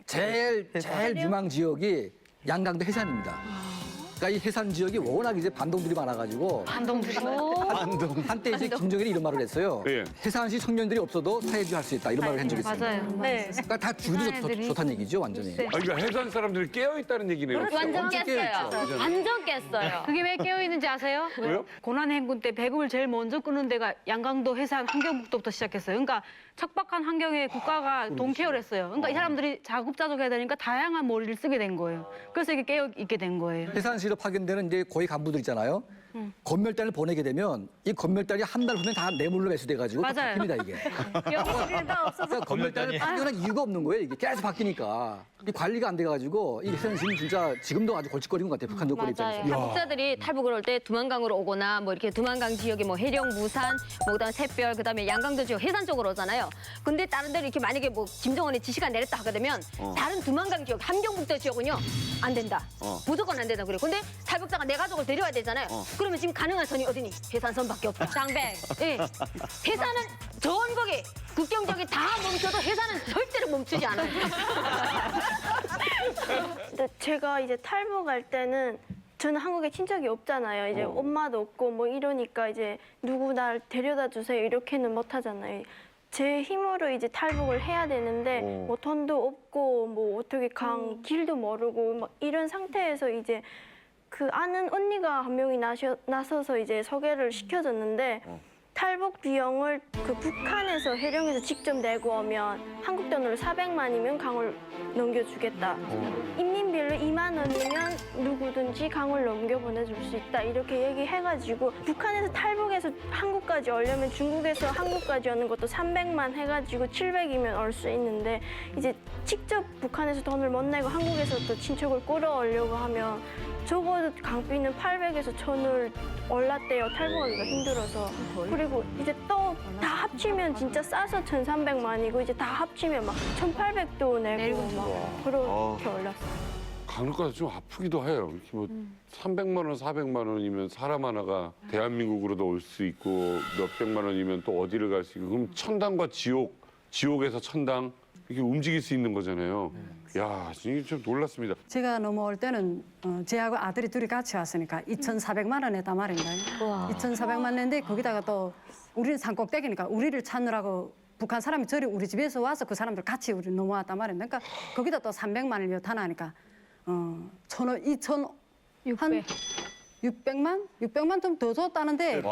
제일 유망 지역이 양강도 해산입니다. 그러니까 이 해산 지역이 워낙 이제 반동들이 많아가지고 한때 이제 김정일이 이런 말을 했어요. 예. 해산시 청년들이 없어도 사회주의 할 수 있다 이런 말을 한 적이 있습니다. 맞아요. 네. 그러니까 다 죽여도 좋다는 얘기죠, 완전히. 그러니까 해산 사람들이 깨어 있다는 얘기네요. 완전 엄청 깼어요. 깨어있죠. 완전 깼어요. 그게 왜 깨어 있는지 아세요? 왜요? 고난 행군 때 배급을 제일 먼저 끄는 데가 양강도 해산 환경북도부터 시작했어요. 그러니까 척박한 환경에 국가가 동케어를 했어요. 그러니까 이 사람들이 자급자족해야 되니까 다양한 머리를 쓰게 된 거예요. 그래서 이게 깨어 있게 된 거예요. 해산시로 파견되는 이제 고위 간부들 있잖아요. 건멸단을 보내게 되면 이 건멸단이 한 달 후면 다 뇌물로 매수돼가지고 또 맞아요. 바뀝니다 이게. 여기가 없어서 그러니까 건멸단을 파견한 이유가 없는 거예요. 이게 계속 바뀌니까 이 관리가 안 돼가지고 이 해산시는 진짜 지금도 아주 골칫거리인 것 같아요. 북한 정권 맞아요. 입장에서. 탈북자들이 탈북을 올 때 두만강으로 오거나 뭐 이렇게 두만강 지역에 뭐 해령, 무산, 뭐 그다음 샛별, 그다음에 양강도 지역 해산 쪽으로 오잖아요. 근데 다른 데로 이렇게 만약에 뭐 김정은이 지시가 내렸다 하게 되면 다른 두만강 지역, 함경북도 지역은요 안 된다. 무조건 안 된다 그래요. 근데 탈북자가 내 가족을 데려와야 되잖아요. 그러면 지금 가능한 선이 어디니? 해산선밖에 없다. 장백. 예. 해산은 전국이 국경 지역이 다 멈춰도 해산은 절대로 멈추지 않아요. 근데 제가 이제 탈북할 때는 저는 한국에 친척이 없잖아요. 이제 엄마도 없고 뭐 이러니까 이제 누구 날 데려다 주세요 이렇게는 못 하잖아요. 제 힘으로 이제 탈북을 해야 되는데 뭐 돈도 없고 뭐 어떻게 길도 모르고 막 이런 상태에서 이제 그 아는 언니가 한 명이 나서서 이제 소개를 시켜줬는데 탈북 비용을 그 북한에서 해령에서 직접 내고 오면 한국 돈으로 400만이면 강을 넘겨주겠다. 인민비로 2만 원이면 누구든지 강을 넘겨 보내줄 수 있다. 이렇게 얘기해가지고 북한에서 탈북해서 한국까지 오려면 중국에서 한국까지 오는 것도 300만 해가지고 700이면 올 수 있는데 이제 직접 북한에서 돈을 못 내고 한국에서 또 친척을 끌어오려고 하면 적어도 강비는 800에서 1000을 올랐대요. 탈북하기가 힘들어서. 그리고 이제 또 다 합치면 진짜 싸서 1300만이고 이제 다 합치면 막 1800도 내고 막 그렇게 올랐어요. 강력가서 좀 아프기도 해요. 이렇게 뭐 300만 원, 400만 원이면 사람 하나가 대한민국으로도 올 수 있고 몇백만 원이면 또 어디를 갈 수 있고 그럼 천당과 지옥에서 천당 이렇게 움직일 수 있는 거잖아요. 야, 이게 좀 놀랐습니다. 제가 넘어올 때는 제하고 아들이 둘이 같이 왔으니까 2,400만 원 냈단 말입니다. 2,400만 냈는데 거기다가 또 우리는 산꼭대기니까 우리를 찾느라고 북한 사람이 저리 우리 집에서 와서 그 사람들 같이 우리 넘어왔단 말입니다. 그러니까 거기다 또 300만을 몇 하나 하니까 600만 좀 더 줬다는데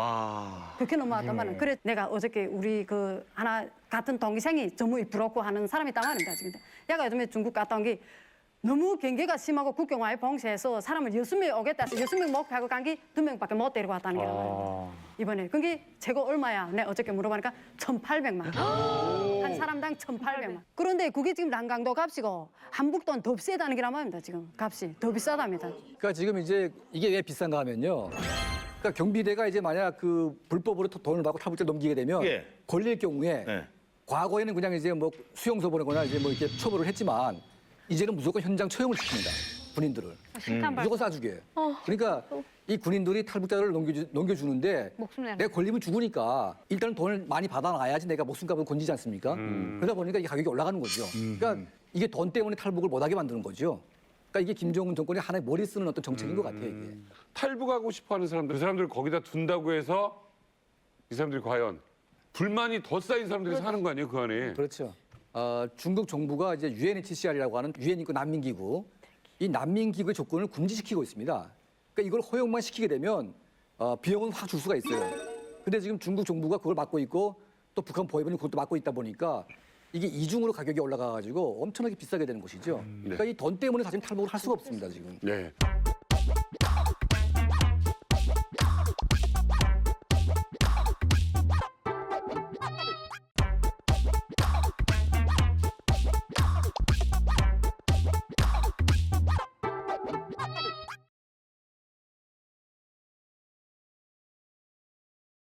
그렇게 넘어왔단 말이에요. 그래 내가 어저께 우리 그 하나 같은 동기생이 전무이 부럽고 하는 사람이 있단 말입니다. 지금 얘가 요즘에 중국 갔다 온 게 너무 경계가 심하고 국경 와이 봉쇄해서 사람을 6명 오겠다 해서 6명 목표하고 간 게 2명밖에 못 데리고 왔다는 게 말이에요. 이번에 그게 재고 얼마야? 내가 어저께 물어보니까 1,800만. 한 사람당 1,800만. 그런데 그게 지금 난강도 값이고 한북돈 더 비싸다는 게란 말입니다. 지금 값이 더 비싸답니다. 그러니까 지금 이제 이게 왜 비싼가 하면요. 그러니까 경비대가 이제 만약 그 불법으로 돈을 받고 탈북자를 넘기게 되면 걸릴 경우에 과거에는 그냥 이제 뭐 수용소 보내거나 이제 뭐 이렇게 처벌을 했지만 이제는 무조건 현장 처형을 시킵니다. 군인들을. 무조건 쏴주게. 그러니까 이 군인들이 탈북자를 넘겨주는데 내가 걸리면 죽으니까 일단 돈을 많이 받아놔야지 내가 목숨값을 건지지 않습니까? 그러다 보니까 이 가격이 올라가는 거죠. 그러니까 이게 돈 때문에 탈북을 못하게 만드는 거죠. 그러니까 이게 김정은 정권이 하나의 머리 쓰는 어떤 정책인 것 같아요. 이게. 탈북하고 싶어하는 사람들, 그 사람들을 거기다 둔다고 해서 이 사람들이 과연 불만이 더 쌓인 사람들이 사는 거 아니에요, 그 안에? 그렇죠. 중국 정부가 이제 UNHCR이라고 하는 유엔 인권 난민기구, 이 난민기구의 조건을 금지시키고 있습니다. 그러니까 이걸 허용만 시키게 되면 비용은 확 줄 수가 있어요. 근데 지금 중국 정부가 그걸 막고 있고 또 북한 보위부는 그것도 막고 있다 보니까 이게 이중으로 가격이 올라가가지고 엄청나게 비싸게 되는 것이죠. 그러니까 이 돈 때문에 사실 탈북을 할 수가 없습니다, 지금. 네.